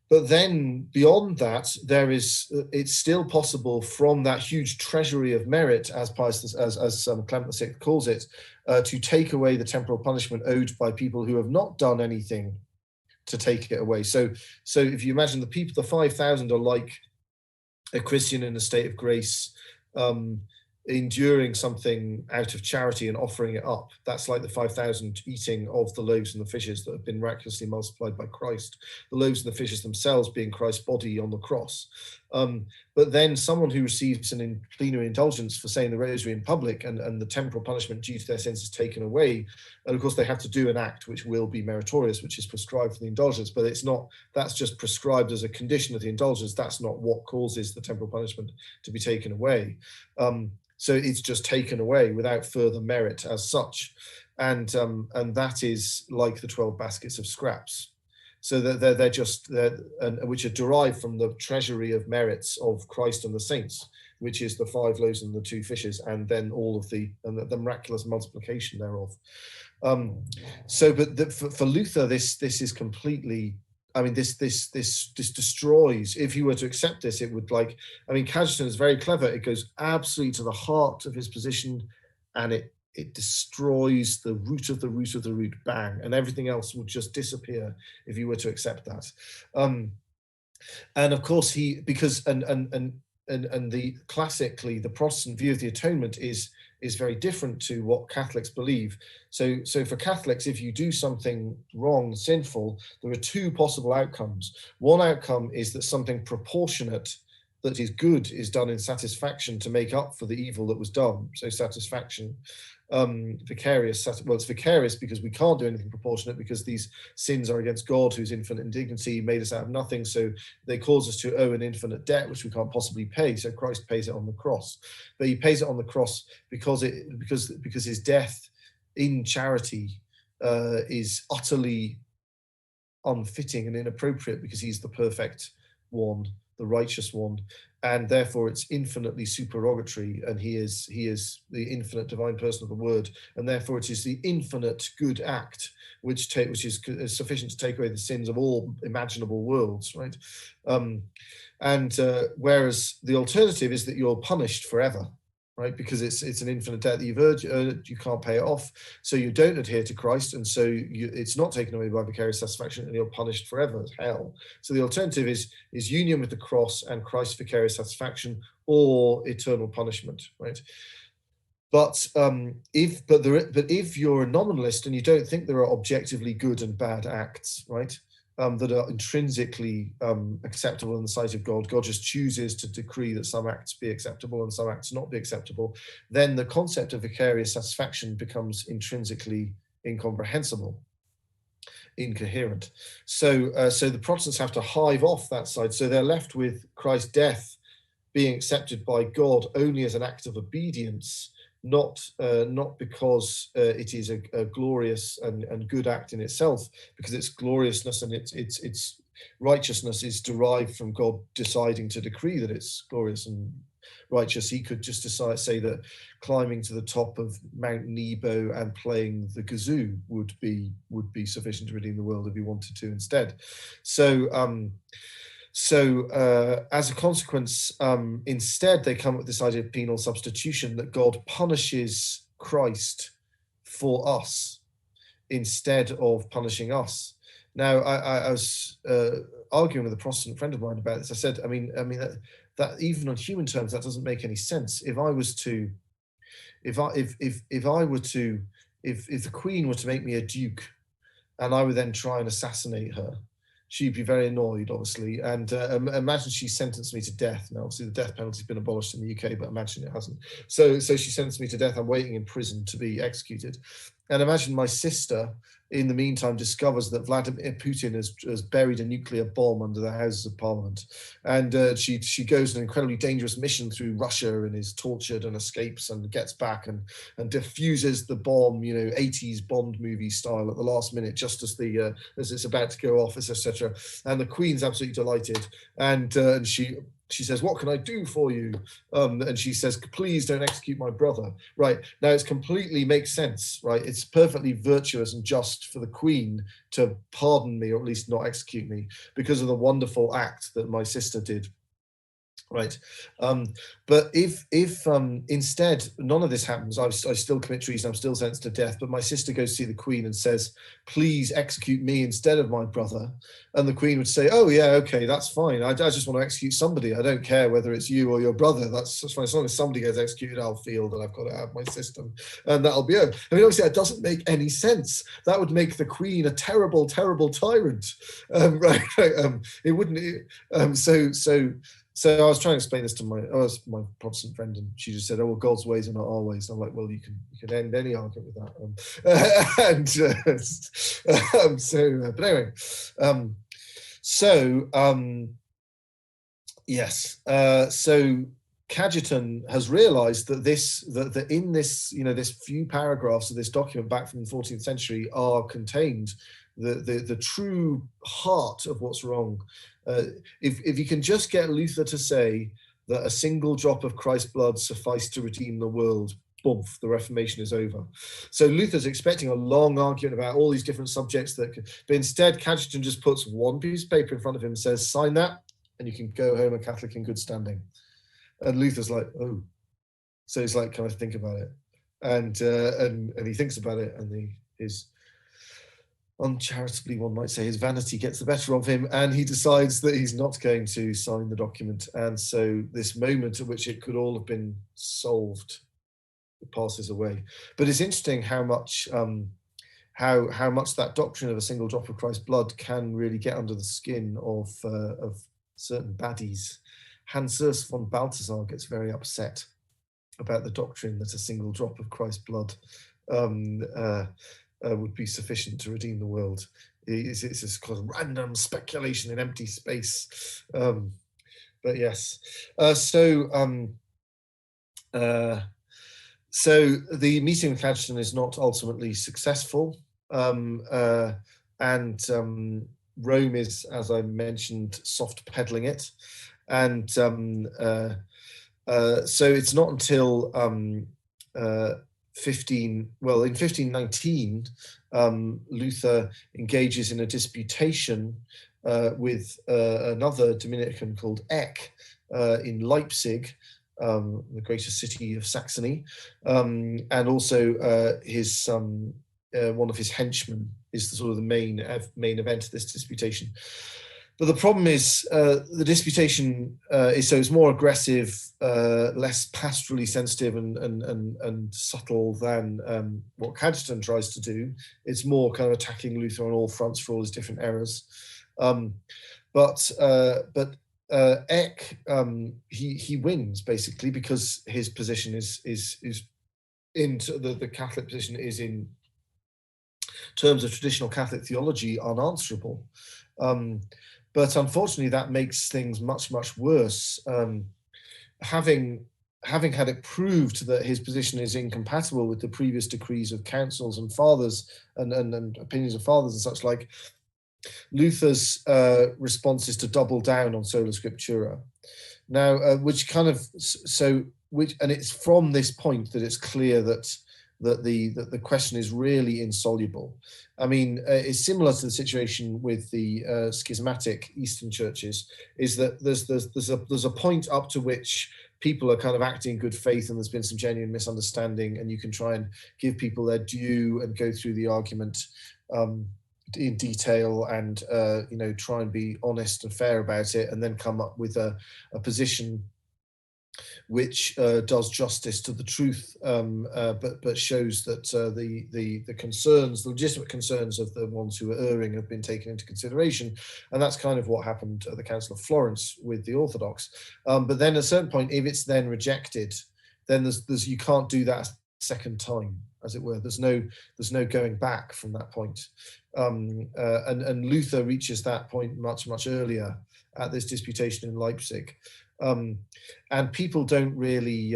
but then beyond that, it's still possible from that huge treasury of merit, as Clement VI calls it, to take away the temporal punishment owed by people who have not done anything to take it away. So if you imagine the 5,000 are like a Christian in a state of grace, enduring something out of charity and offering it up. That's like the 5,000 eating of the loaves and the fishes that have been miraculously multiplied by Christ. The loaves and the fishes themselves being Christ's body on the cross. But then someone who receives an plenary indulgence for saying the rosary in public, and the temporal punishment due to their sins is taken away, and of course they have to do an act which will be meritorious, which is prescribed for the indulgence, but it's not, that's just prescribed as a condition of the indulgence. That's not what causes the temporal punishment to be taken away. So it's just taken away without further merit as such, and that is like the 12 baskets of scraps. So that they're which are derived from the treasury of merits of Christ and the saints, which is the 5 loaves and the 2 fishes, and then all of the miraculous multiplication thereof. For Luther, this is completely. I mean, this destroys. If you were to accept this, it would Cajetan is very clever. It goes absolutely to the heart of his position, and it destroys the root of the root of the root. Bang, and everything else would just disappear if you were to accept that. And of course, classically the Protestant view of the atonement is very different to what Catholics believe. So for Catholics, if you do something wrong, sinful, there are 2 possible outcomes. One outcome is that something proportionate that is good is done in satisfaction to make up for the evil that was done. So satisfaction. Vicarious. Well, it's vicarious because we can't do anything proportionate, because these sins are against God, who's infinite in dignity, made us out of nothing. So they cause us to owe an infinite debt which we can't possibly pay. So Christ pays it on the cross, but he pays it on the cross because his death in charity is utterly unfitting and inappropriate, because he's the perfect one, the righteous one, and therefore it's infinitely supererogatory, and he is the infinite divine person of the Word, and therefore it is the infinite good act which is sufficient to take away the sins of all imaginable worlds, right? Whereas the alternative is that you're punished forever, right? Because it's an infinite debt that you've earned, you can't pay it off, so you don't adhere to Christ, and so it's not taken away by vicarious satisfaction, and you're punished forever as hell. So the alternative is union with the cross and Christ's vicarious satisfaction, or eternal punishment, right? But if you're a nominalist and you don't think there are objectively good and bad acts, right? That are intrinsically acceptable in the sight of God. God just chooses to decree that some acts be acceptable and some acts not be acceptable. Then the concept of vicarious satisfaction becomes intrinsically incomprehensible, incoherent. So the Protestants have to hive off that side. So they're left with Christ's death being accepted by God only as an act of obedience, not because it is a glorious and good act in itself, because its gloriousness and its righteousness is derived from God deciding to decree that it's glorious and righteous. He could just say that climbing to the top of Mount Nebo and playing the kazoo would be sufficient to redeem the world if he wanted to instead. So as a consequence, instead they come up with this idea of penal substitution, that God punishes Christ for us instead of punishing us. Now, I was arguing with a Protestant friend of mine about this. I said, I mean that even on human terms, that doesn't make any sense. If the Queen were to make me a duke, and I would then try and assassinate her, she'd be very annoyed, obviously, and imagine she sentenced me to death. Now, obviously, the death penalty's been abolished in the UK, but imagine it hasn't. So she sentenced me to death. I'm waiting in prison to be executed. And imagine my sister, in the meantime, discovers that Vladimir Putin has buried a nuclear bomb under the Houses of Parliament. And she goes on an incredibly dangerous mission through Russia and is tortured and escapes and gets back and diffuses the bomb, 80s Bond movie style at the last minute, just as it's about to go off, etc. And the Queen's absolutely delighted. And she says, "What can I do for you?" And she says, "Please don't execute my brother." Right. Now, it completely makes sense, right? It's perfectly virtuous and just for the Queen to pardon me, or at least not execute me, because of the wonderful act that my sister did. Right. But if instead none of this happens, I still commit treason, I'm still sentenced to death, but my sister goes to see the Queen and says, "Please execute me instead of my brother," and the Queen would say, "Oh yeah, okay, that's fine. I just want to execute somebody. I don't care whether it's you or your brother. That's fine. As long as somebody gets executed, I'll feel that I've got it out of my system, and that'll be it." I mean, obviously that doesn't make any sense. That would make the Queen a terrible, terrible tyrant, right? It wouldn't. So I was trying to explain this to my Protestant friend, and she just said, "Oh, well, God's ways are not our ways." And I'm like, "Well, you can end any argument with that." But anyway, yes. So Cajetan has realised that in this, this few paragraphs of this document back from the 14th century are contained the true heart of what's wrong. If you can just get Luther to say, that a single drop of Christ's blood sufficed to redeem the world. Boom, the Reformation is over. So Luther's expecting a long argument about all these different subjects but instead Cajetan just puts one piece of paper in front of him and says, sign that, and you can go home a Catholic in good standing. And Luther's like, oh. So he's like, can I think about it? And he thinks about it, and his uncharitably, one might say, his vanity gets the better of him, and he decides that he's not going to sign the document. And so this moment at which it could all have been solved passes away. But it's interesting how much how much that doctrine of a single drop of Christ's blood can really get under the skin of certain baddies. Hans Urs von Balthasar gets very upset about the doctrine that a single drop of Christ's blood would be sufficient to redeem the world. It's this kind of random speculation in empty space. But yes, so the meeting with Cajetan is not ultimately successful, and Rome is, as I mentioned, soft peddling it, and so it's not until in 1519 Luther engages in a disputation with another Dominican called Eck in Leipzig, the greater city of Saxony, and also his one of his henchmen is the sort of the main event of this disputation. But the problem is the disputation is so it's more aggressive, less pastorally sensitive and subtle than what Cajetan tries to do. It's more kind of attacking Luther on all fronts for all his different errors. But Eck he wins basically because his position is into the Catholic position is in terms of traditional Catholic theology unanswerable. But unfortunately, that makes things much worse. Having had it proved that his position is incompatible with the previous decrees of councils and fathers and opinions of fathers and such like, Luther's response is to double down on sola scriptura. Now, and it's from this point that it's clear that the question is really insoluble. I mean, it's similar to the situation with the schismatic Eastern churches, is that there's a point up to which people are kind of acting in good faith and there's been some genuine misunderstanding, and you can try and give people their due and go through the argument in detail and try and be honest and fair about it, and then come up with a position which does justice to the truth, but shows that the concerns, the legitimate concerns of the ones who are erring have been taken into consideration. And that's kind of what happened at the Council of Florence with the Orthodox. But then at a certain point, if it's then rejected, then there's you can't do that a second time, as it were. There's no going back from that point. And Luther reaches that point much earlier at this disputation in Leipzig. And people don't really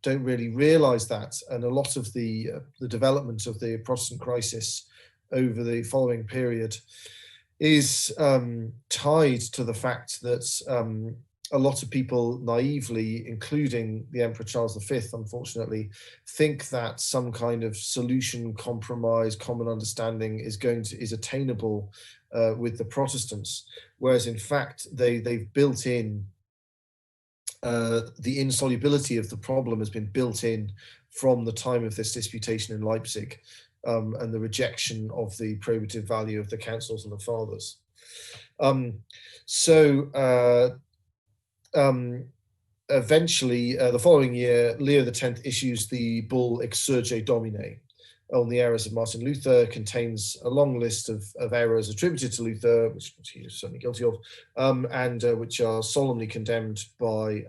realize that, and a lot of the development of the Protestant crisis over the following period is tied to the fact that a lot of people naively, including the Emperor Charles V, unfortunately, think that some kind of solution, compromise, common understanding is attainable with the Protestants, whereas in fact they've built in the insolubility of the problem has been built in from the time of this disputation in Leipzig, and the rejection of the probative value of the councils and the fathers. Eventually, the following year, Leo X issues the bull Exsurge Domine on the errors of Martin Luther. Contains a long list of errors attributed to Luther, which he is certainly guilty of, and which are solemnly condemned by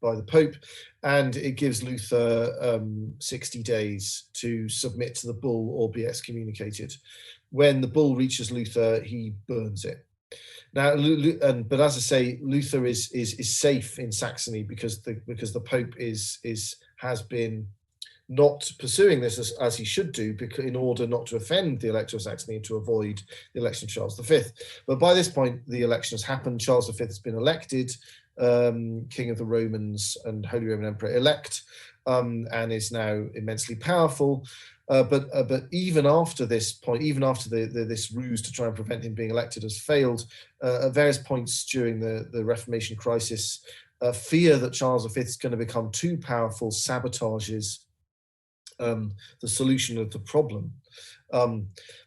the Pope, and it gives Luther 60 days to submit to the bull or be excommunicated. When the bull reaches Luther, he burns it. Now, but as I say, Luther is safe in Saxony because the Pope has been not pursuing this as he should do, because in order not to offend the Elector of Saxony and to avoid the election of Charles V. But by this point, the election has happened. Charles V has been elected. King of the Romans and Holy Roman Emperor elect, and is now immensely powerful. But even after this point, even after this ruse to try and prevent him being elected has failed, at various points during the Reformation crisis, fear that Charles V is going to become too powerful sabotages the solution of the problem.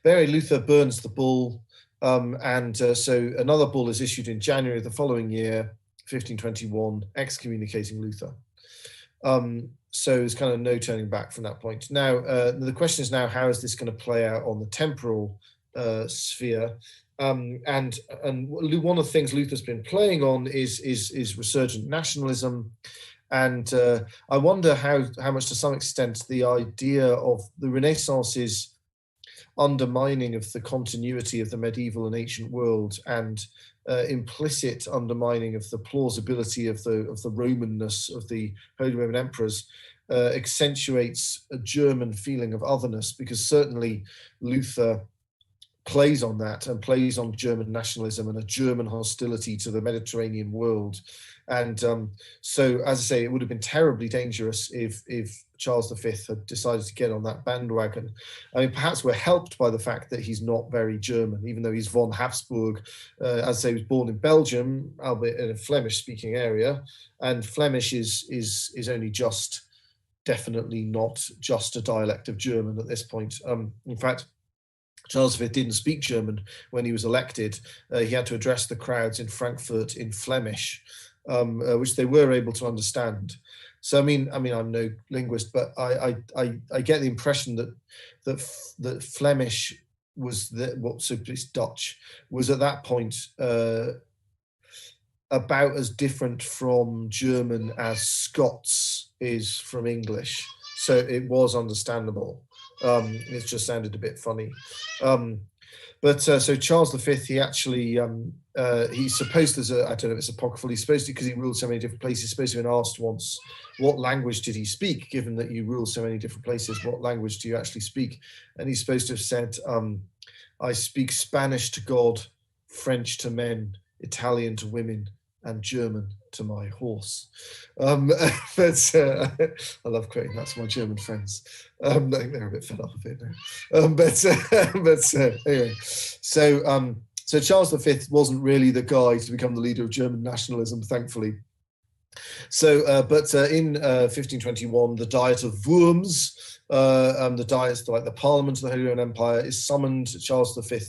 Luther burns the bull, so another bull is issued in January of the following year, 1521, excommunicating Luther. So there's kind of no turning back from that point. Now, the question is now, how is this going to play out on the temporal sphere? And one of the things Luther's been playing on is resurgent nationalism. And I wonder how much, to some extent, the idea of the Renaissance's undermining of the continuity of the medieval and ancient world, and implicit undermining of the plausibility of the Romanness of the Holy Roman emperors accentuates a German feeling of otherness, because certainly Luther plays on that and plays on German nationalism and a German hostility to the Mediterranean world. And so, as I say, it would have been terribly dangerous if Charles V had decided to get on that bandwagon. I mean, perhaps we're helped by the fact that he's not very German, even though he's von Habsburg. As I say, he was born in Belgium, albeit in a Flemish-speaking area, and Flemish is only just, definitely not just a dialect of German at this point. In fact, Charles V didn't speak German when he was elected. He had to address the crowds in Frankfurt in Flemish, which they were able to understand. So I mean, I'm no linguist, but I get the impression that Flemish was Dutch was at that point about as different from German as Scots is from English. So it was understandable. It just sounded a bit funny. So Charles V, he actually, he's supposed to, I don't know if it's apocryphal, he's supposed to, because he ruled so many different places, he's supposed to have been asked once, what language did he speak, given that you rule so many different places, what language do you actually speak? And he's supposed to have said, I speak Spanish to God, French to men, Italian to women, and German to my horse. I love quoting that to my German friends. I think they're a bit fed up of it now. Anyway, so Charles V wasn't really the guy to become the leader of German nationalism, thankfully. So, in 1521, the Diet of Worms, the Diet, like the Parliament of the Holy Roman Empire, is summoned. Charles V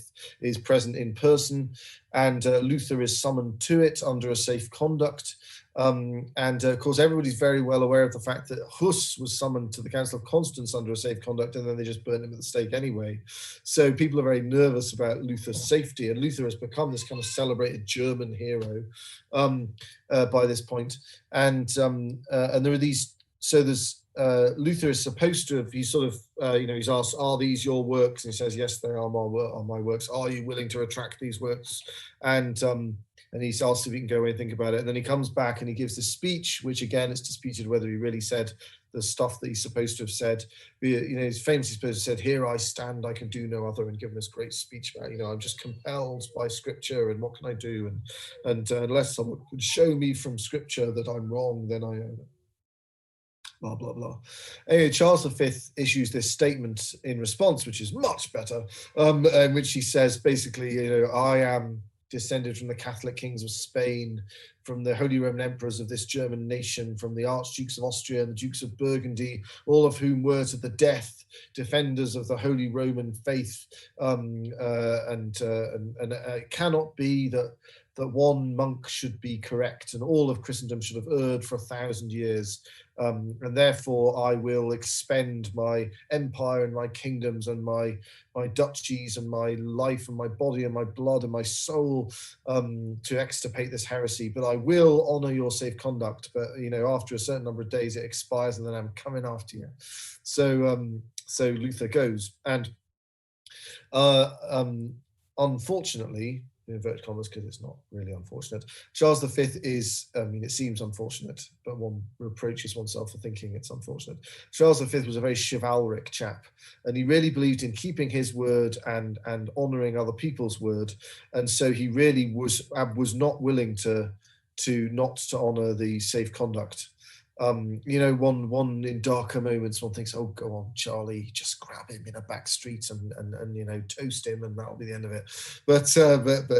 is present in person, and Luther is summoned to it under a safe conduct. Of course, everybody's very well aware of the fact that Huss was summoned to the Council of Constance under a safe conduct, and then they just burned him at the stake anyway. So people are very nervous about Luther's safety, and Luther has become this kind of celebrated German hero by this point. And there are these. So there's Luther is supposed to have. He's sort of, he's asked, "Are these your works?" And he says, "Yes, they are my works. Are you willing to retract these works?" And he's asked if he can go away and think about it. And then he comes back and he gives this speech, which again, it's disputed whether he really said the stuff that he's supposed to have said. He's famously supposed to have said, "Here I stand, I can do no other," and given this great speech about, I'm just compelled by scripture, and what can I do? And unless someone could show me from scripture that I'm wrong, then I own it. Blah, blah, blah. Anyway, Charles V issues this statement in response, which is much better, in which he says, basically, I am descended from the Catholic kings of Spain, from the Holy Roman emperors of this German nation, from the Archdukes of Austria and the Dukes of Burgundy, all of whom were to the death defenders of the Holy Roman faith. It cannot be that one monk should be correct and all of Christendom should have erred for 1,000 years. And therefore I will expend my empire and my kingdoms and my duchies and my life and my body and my blood and my soul to extirpate this heresy. But I will honor your safe conduct. But, after a certain number of days, it expires and then I'm coming after you. So Luther goes. And unfortunately, in inverted commas, because it's not really unfortunate, Charles V is, it seems unfortunate, but one reproaches oneself for thinking it's unfortunate. Charles V was a very chivalric chap, and he really believed in keeping his word and honouring other people's word, and so he really was not willing to not to honour the safe conduct. One in darker moments, one thinks, oh, go on, Charlie, just grab him in a back street and toast him, and that'll be the end of it. But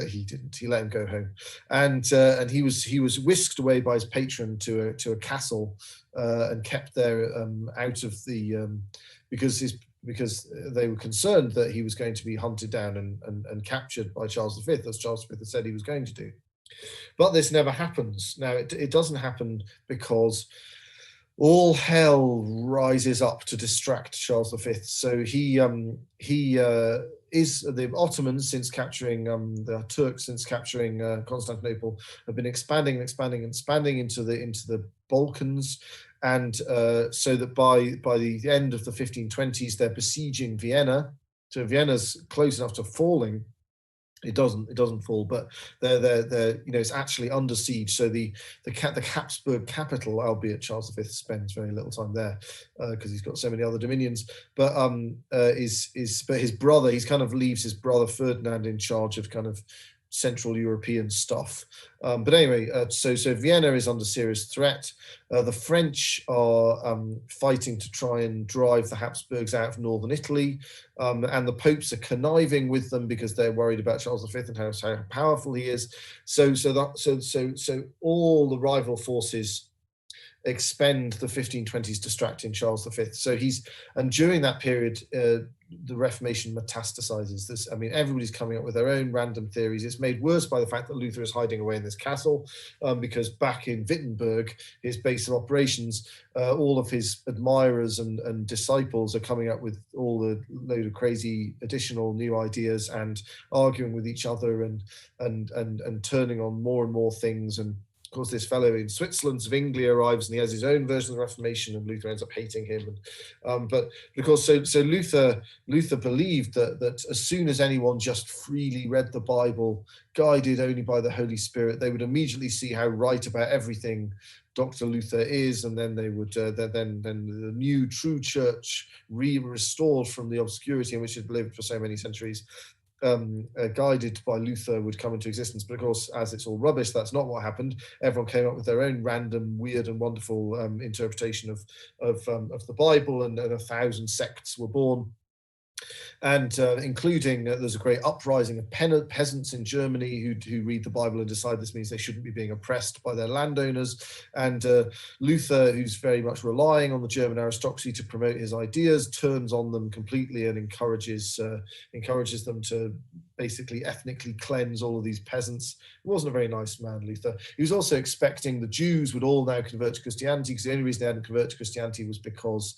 he didn't. He let him go home, and he was whisked away by his patron to a castle and kept there out of the because they were concerned that he was going to be hunted down and captured by Charles V, as Charles V had said he was going to do. But this never happens. Now, it doesn't happen because all hell rises up to distract Charles V. So he is the Ottomans, since capturing the Turks, since capturing Constantinople, have been expanding into the Balkans, and so that by the end of the 1520s, they're besieging Vienna. So Vienna's close enough to falling. It doesn't fall, but they're it's actually under siege. So the Habsburg capital, albeit Charles V spends very little time there because he's got so many other dominions, but but his brother, he's kind of leaves his brother Ferdinand in charge of kind of Central European stuff. But anyway, so Vienna is under serious threat. The French are fighting to try and drive the Habsburgs out of northern Italy, and the popes are conniving with them because they're worried about Charles V and how powerful he is. So all the rival forces expend the 1520s distracting Charles V. So during that period, the Reformation metastasizes. Everybody's coming up with their own random theories. It's made worse by the fact that Luther is hiding away in this castle, because back in Wittenberg, his base of operations, all of his admirers and disciples are coming up with all the load of crazy additional new ideas and arguing with each other and turning on more and more things. And of course, this fellow in Switzerland, Zwingli, arrives and he has his own version of the Reformation, and Luther ends up hating him. But because so Luther believed that as soon as anyone just freely read the Bible, guided only by the Holy Spirit, they would immediately see how right about everything Dr. Luther is, and then they would then the new true church, restored from the obscurity in which it lived for so many centuries, guided by Luther, would come into existence. But of course, as it's all rubbish, that's not what happened. Everyone came up with their own random, weird and wonderful interpretation of the Bible, and 1,000 sects were born. And including there's a great uprising of peasants in Germany who read the Bible and decide this means they shouldn't be being oppressed by their landowners. And Luther, who's very much relying on the German aristocracy to promote his ideas, turns on them completely and encourages them to basically ethnically cleanse all of these peasants. He wasn't a very nice man, Luther. He was also expecting the Jews would all now convert to Christianity, because the only reason they hadn't converted to Christianity was because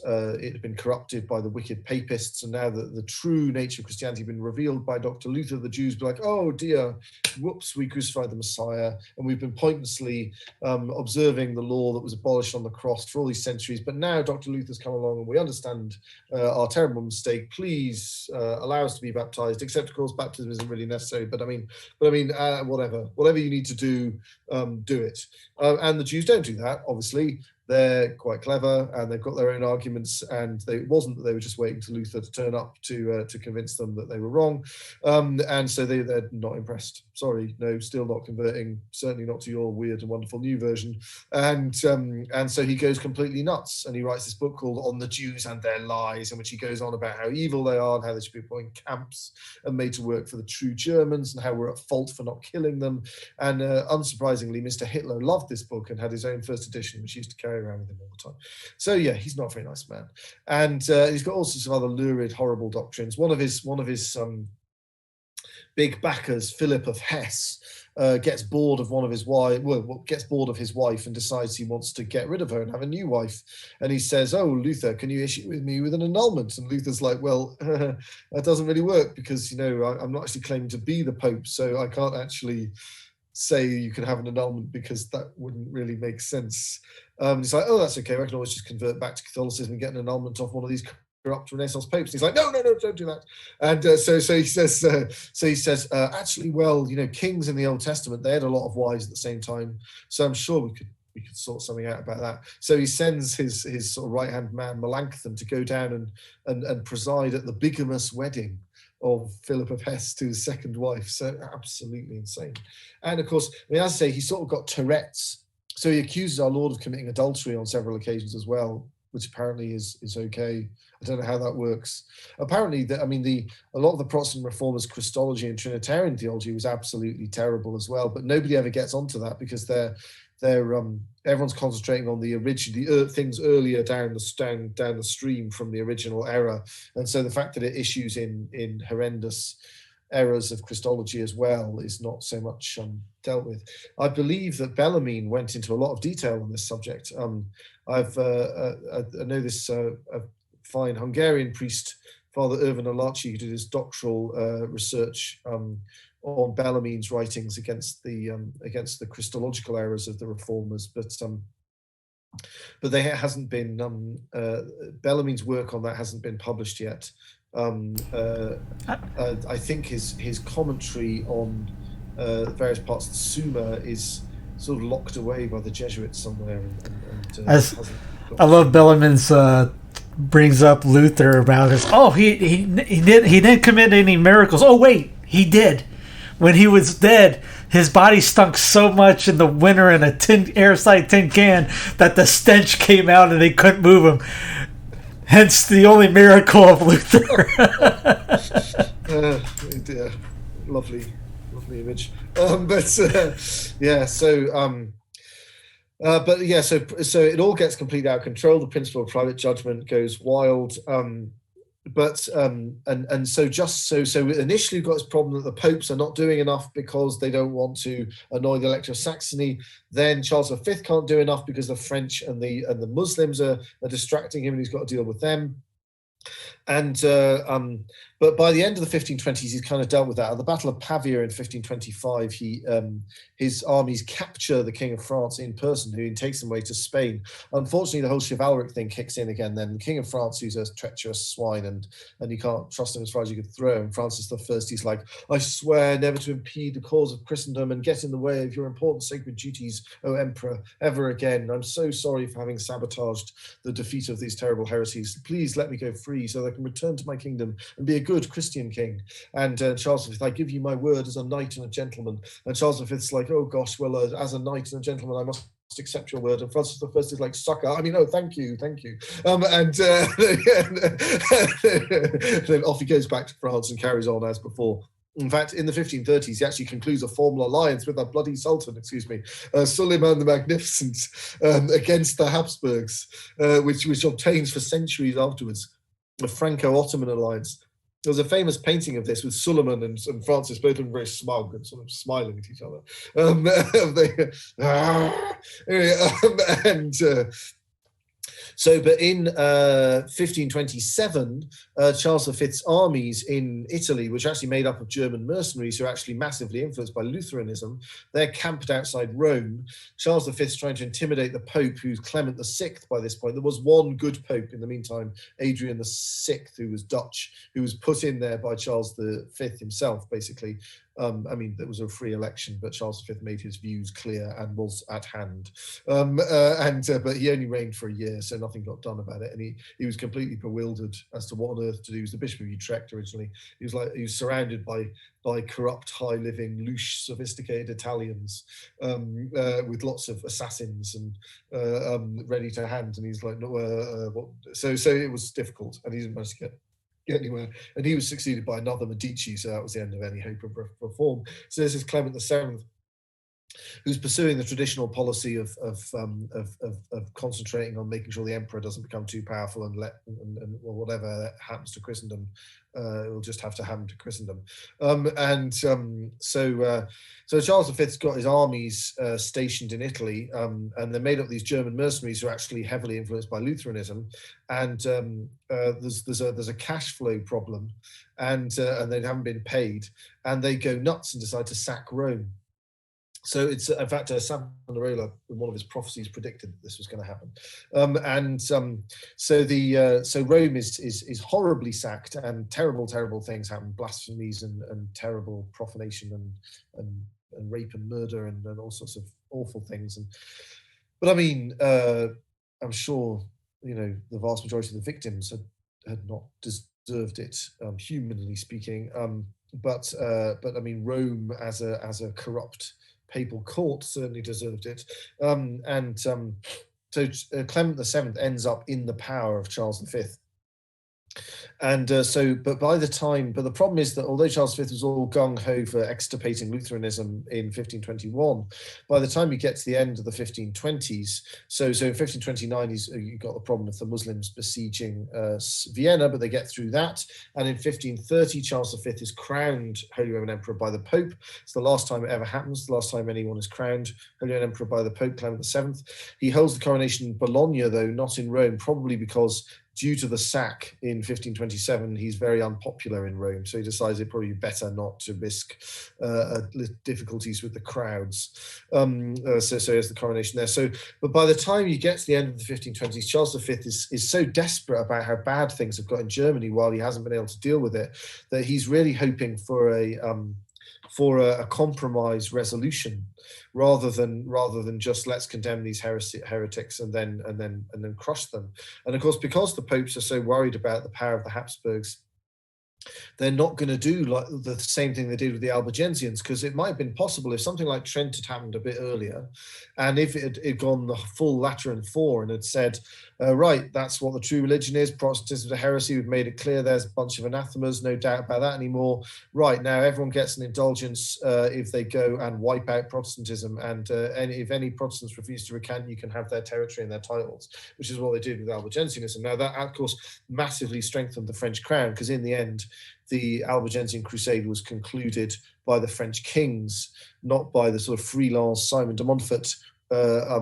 it had been corrupted by the wicked papists. And now that the true nature of Christianity had been revealed by Dr. Luther, the Jews were like, oh dear, whoops, we crucified the Messiah, and we've been pointlessly observing the law that was abolished on the cross for all these centuries. But now Dr. Luther's come along and we understand our terrible mistake. Please allow us to be baptized, except of course baptism isn't really necessary. But whatever you need to do, do it. And the Jews don't do that, obviously. They're quite clever and they've got their own arguments, and it wasn't that they were just waiting for Luther to turn up to convince them that they were wrong, and so they're not impressed. Sorry, no, still not converting, certainly not to your weird and wonderful new version. And so he goes completely nuts, and he writes this book called On the Jews and Their Lies, in which he goes on about how evil they are and how they should be put in camps and made to work for the true Germans, and how we're at fault for not killing them. And unsurprisingly, Mr. Hitler loved this book and had his own first edition, which he used to carry around with him all the time. So yeah, he's not a very nice man, and he's got all sorts of other lurid, horrible doctrines. One of his big backers, Philip of Hesse, gets bored of gets bored of his wife and decides he wants to get rid of her and have a new wife. And he says, "Oh, Luther, can you issue me with an annulment?" And Luther's like, "Well, that doesn't really work, because I'm not actually claiming to be the Pope, so I can't actually say you can have an annulment, because that wouldn't really make sense." He's like, "Oh, that's okay. I can always just convert back to Catholicism and get an annulment off one of these corrupt Renaissance popes." And he's like, no, don't do that. And so he says, actually, well, kings in the Old Testament, they had a lot of wives at the same time, so I'm sure we could sort something out about that. So he sends his sort of right-hand man Melanchthon to go down and preside at the bigamous wedding of Philip of Hesse to his second wife. So absolutely insane. And of course, I mean, as I say, he sort of got Tourette's. So he accuses our Lord of committing adultery on several occasions as well, which apparently is okay. I don't know how that works. Apparently, a lot of the Protestant reformers' Christology and Trinitarian theology was absolutely terrible as well. But nobody ever gets onto that because everyone's concentrating on the things earlier down the stream from the original error, and so the fact that it issues in horrendous errors of Christology as well is not so much dealt with. I believe that Bellarmine went into a lot of detail on this subject. I know this fine Hungarian priest, Father Irvin Alaci, who did his doctoral research on Bellarmine's writings against the Christological errors of the reformers, but there hasn't been Bellarmine's work on that hasn't been published yet. I think his commentary on various parts of the Summa is sort of locked away by the Jesuits somewhere. I love Bellarmine's brings up Luther about his. Oh, he didn't commit any miracles. Oh wait, he did. When he was dead, his body stunk so much in the winter in a airtight tin can that the stench came out and they couldn't move him. Hence the only miracle of Luther. Dear. Lovely image. So it all gets completely out of control. The principle of private judgment goes wild. So initially we've got this problem that the popes are not doing enough because they don't want to annoy the Elector of Saxony. Then Charles V can't do enough because the French and the Muslims are distracting him, and he's got to deal with them. But by the end of the 1520s, he's kind of dealt with that. At the Battle of Pavia in 1525, his armies capture the King of France in person, who takes them away to Spain. Unfortunately, the whole chivalric thing kicks in again. Then the King of France, who's a treacherous swine, and you can't trust him as far as you could throw him. Francis I, he's like, I swear never to impede the cause of Christendom and get in the way of your important sacred duties, O Emperor, ever again. I'm so sorry for having sabotaged the defeat of these terrible heresies. Please let me go free so that I can return to my kingdom and be a good Christian king. And Charles V, I give you my word as a knight and a gentleman. And Charles V's like, oh gosh, well, as a knight and a gentleman, I must accept your word. And Francis I is like, sucker. I mean, oh, thank you. Then off he goes back to France and carries on as before. In fact, in the 1530s, he actually concludes a formal alliance with that bloody Sultan, Suleiman the Magnificent, against the Habsburgs, which obtains for centuries afterwards. The Franco-Ottoman alliance. There was a famous painting of this with Suleiman and Francis both looking very smug and sort of smiling at each other. But in 1527, Charles V's armies in Italy, which are actually made up of German mercenaries who are actually massively influenced by Lutheranism, they're camped outside Rome. Charles V's trying to intimidate the Pope, who's Clement VI by this point. There was one good Pope in the meantime, Adrian VI, who was Dutch, who was put in there by Charles V himself, basically. There was a free election, but Charles V made his views clear and was at hand. But he only reigned for a year, so nothing got done about it. And he was completely bewildered as to what on earth to do. He was the Bishop of Utrecht originally. He was surrounded by corrupt, high-living, louche, sophisticated Italians with lots of assassins and ready to hand. And he's like, no, what? So it was difficult, and he didn't manage to get anywhere, and he was succeeded by another Medici, so that was the end of any hope of reform. So this is Clement VII, who's pursuing the traditional policy of concentrating on making sure the emperor doesn't become too powerful and whatever happens to Christendom, it will just have to happen to Christendom. So Charles V's got his armies stationed in Italy, and they're made up of these German mercenaries who are actually heavily influenced by Lutheranism. And there's a cash flow problem, and they haven't been paid, and they go nuts and decide to sack Rome. So it's, in fact, Savonarola, in one of his prophecies, predicted that this was going to happen. So Rome is horribly sacked, and terrible things happen, blasphemies and terrible profanation and rape and murder and all sorts of awful things. But I mean, I'm sure the vast majority of the victims had not deserved it, humanly speaking. But I mean, Rome as a corrupt papal court certainly deserved it. So Clement VII ends up in the power of Charles V. And but the problem is that although Charles V was all gung-ho for extirpating Lutheranism in 1521, by the time you get to the end of the 1520s, so in 1529, you've got the problem with the Muslims besieging Vienna, but they get through that. And in 1530, Charles V is crowned Holy Roman Emperor by the Pope. It's the last time it ever happens, the last time anyone is crowned Holy Roman Emperor by the Pope, Clement VII. He holds the coronation in Bologna, though, not in Rome, probably because due to the sack in 1527, he's very unpopular in Rome, so he decides it probably better not to risk difficulties with the crowds. So he has the coronation there. But by the time you get to the end of the 1520s, Charles V is so desperate about how bad things have got in Germany while he hasn't been able to deal with it, that he's really hoping for a compromise resolution, rather than just let's condemn these heretics and then crush them. And of course, because the popes are so worried about the power of the Habsburgs, they're not going to do like the same thing they did with the Albigensians, because it might have been possible if something like Trent had happened a bit earlier, and if it had gone the full Lateran IV and had said, right, that's what the true religion is, Protestantism is a heresy, we've made it clear, there's a bunch of anathemas, no doubt about that anymore. Right, now everyone gets an indulgence if they go and wipe out Protestantism, and if any Protestants refuse to recant, you can have their territory and their titles, which is what they did with Albigensianism. Now that, of course, massively strengthened the French crown, because in the end, the Albigensian Crusade was concluded by the French kings, not by the sort of freelance Simon de Montfort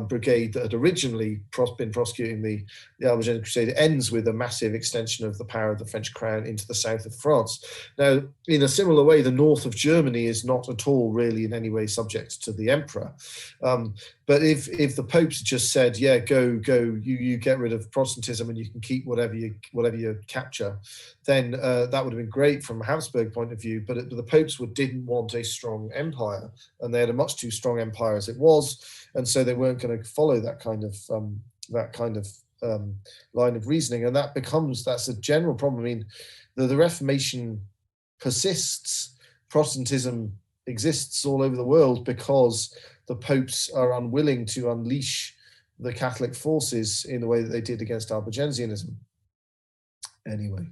brigade that had originally been prosecuting the Albigensian Crusade. It ends with a massive extension of the power of the French crown into the south of France. Now, in a similar way, the north of Germany is not at all really in any way subject to the emperor. But if the popes just said, yeah, go, you get rid of Protestantism and you can keep whatever you capture, then that would have been great from a Habsburg point of view. But the popes didn't want a strong empire, and they had a much too strong empire as it was, and so they weren't going to follow that kind of line of reasoning, and that's a general problem. I mean, the Reformation persists. Protestantism exists all over the world because the popes are unwilling to unleash the Catholic forces in the way that they did against Albigensianism. Anyway,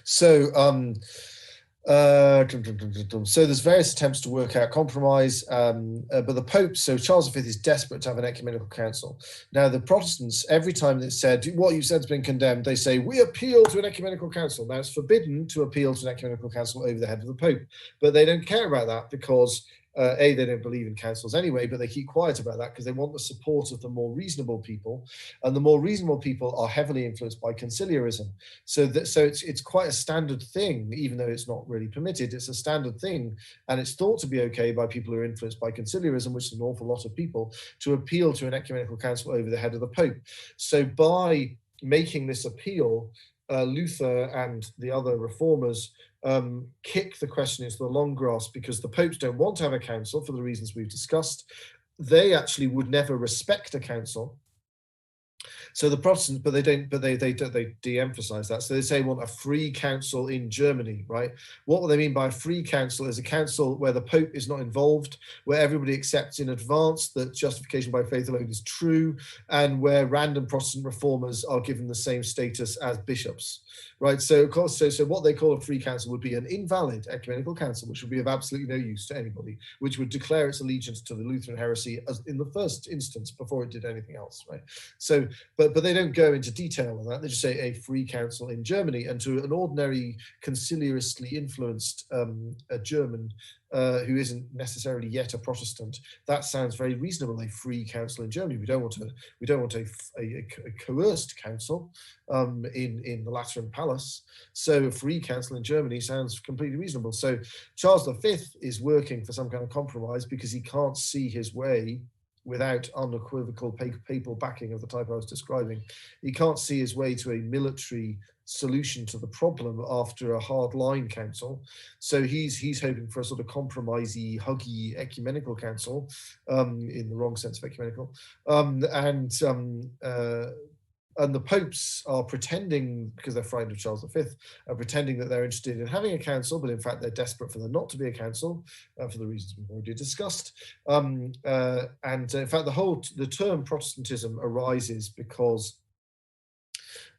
so there's various attempts to work out compromise, but the Pope, so Charles V is desperate to have an ecumenical council. Now, the Protestants, every time they said, what you said has been condemned, they say, we appeal to an ecumenical council. Now, it's forbidden to appeal to an ecumenical council over the head of the Pope, but they don't care about that because they don't believe in councils anyway, but they keep quiet about that because they want the support of the more reasonable people, and the more reasonable people are heavily influenced by conciliarism. So it's quite a standard thing, even though it's not really permitted. It's a standard thing, and it's thought to be okay by people who are influenced by conciliarism, which is an awful lot of people, to appeal to an ecumenical council over the head of the Pope. So by making this appeal, Luther and the other reformers kick the question into the long grass, because the popes don't want to have a council for the reasons we've discussed. They actually would never respect a council. So the Protestants, but they de-emphasize that. So they say want a free council in Germany, right? What they mean by a free council is a council where the Pope is not involved, where everybody accepts in advance that justification by faith alone is true, and where random Protestant reformers are given the same status as bishops, right? So of course, so what they call a free council would be an invalid ecumenical council, which would be of absolutely no use to anybody, which would declare its allegiance to the Lutheran heresy as in the first instance before it did anything else, right? So, but they don't go into detail on that. They just say a free council in Germany, and to an ordinary conciliaristly influenced a German who isn't necessarily yet a Protestant, that sounds very reasonable. A free council in Germany. We don't want a coerced council in the Lateran Palace. So a free council in Germany sounds completely reasonable. So Charles V is working for some kind of compromise because he can't see his way without unequivocal papal backing of the type I was describing. He can't see his way to a military solution to the problem after a hard line council. So he's hoping for a sort of compromisey, huggy ecumenical council, in the wrong sense of ecumenical. the popes are pretending, because they're frightened of Charles V, are pretending that they're interested in having a council, but in fact they're desperate for there not to be a council, for the reasons we've already discussed. And in fact, the term Protestantism arises because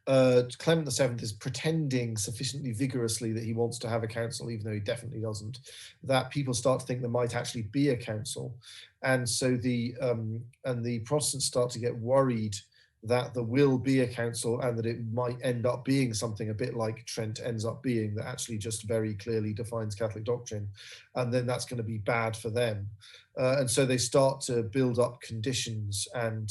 Clement VII is pretending sufficiently vigorously that he wants to have a council, even though he definitely doesn't, that people start to think there might actually be a council. And so the Protestants start to get worried that there will be a council and that it might end up being something a bit like Trent ends up being, that actually just very clearly defines Catholic doctrine. And then that's going to be bad for them. And so they start to build up conditions and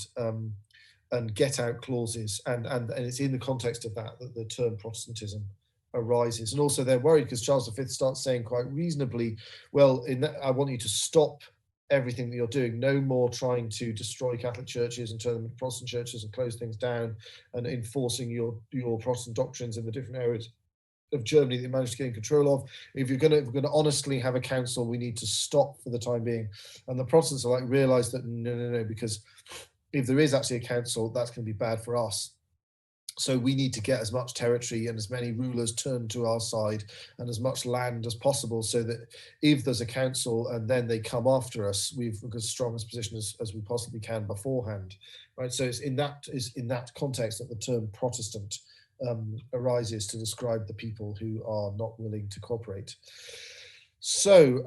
get out clauses, and it's in the context of that the term Protestantism arises. And also they're worried because Charles V starts saying quite reasonably, well, I want you to stop everything that you're doing, no more trying to destroy Catholic churches and turn them into Protestant churches and close things down and enforcing your Protestant doctrines in the different areas of Germany that you managed to get in control of. If we're going to honestly have a council, we need to stop for the time being. And the Protestants are realize that no, because if there is actually a council, that's going to be bad for us. So we need to get as much territory and as many rulers turned to our side and as much land as possible, so that if there's a council and then they come after us, we've got as strong a position as we possibly can beforehand, right? So it's in that context that the term Protestant arises to describe the people who are not willing to cooperate. So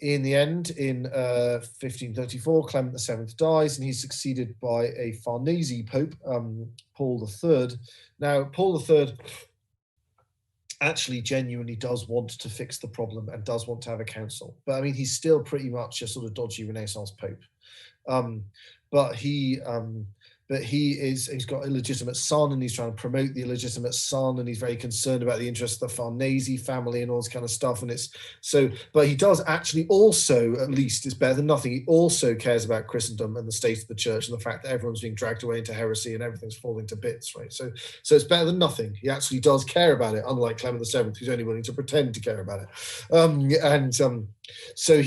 in the end, in 1534, Clement VII dies, and he's succeeded by a Farnese pope, Paul III. Now, Paul III actually genuinely does want to fix the problem and does want to have a council. But I mean, he's still pretty much a sort of dodgy Renaissance pope. But he's got a illegitimate son, and he's trying to promote the illegitimate son, and he's very concerned about the interests of the Farnese family and all this kind of stuff. And but he does actually also, at least it's better than nothing, he also cares about Christendom and the state of the church and the fact that everyone's being dragged away into heresy and everything's falling to bits, right? So it's better than nothing. He actually does care about it, unlike Clement VII, who's only willing to pretend to care about it. So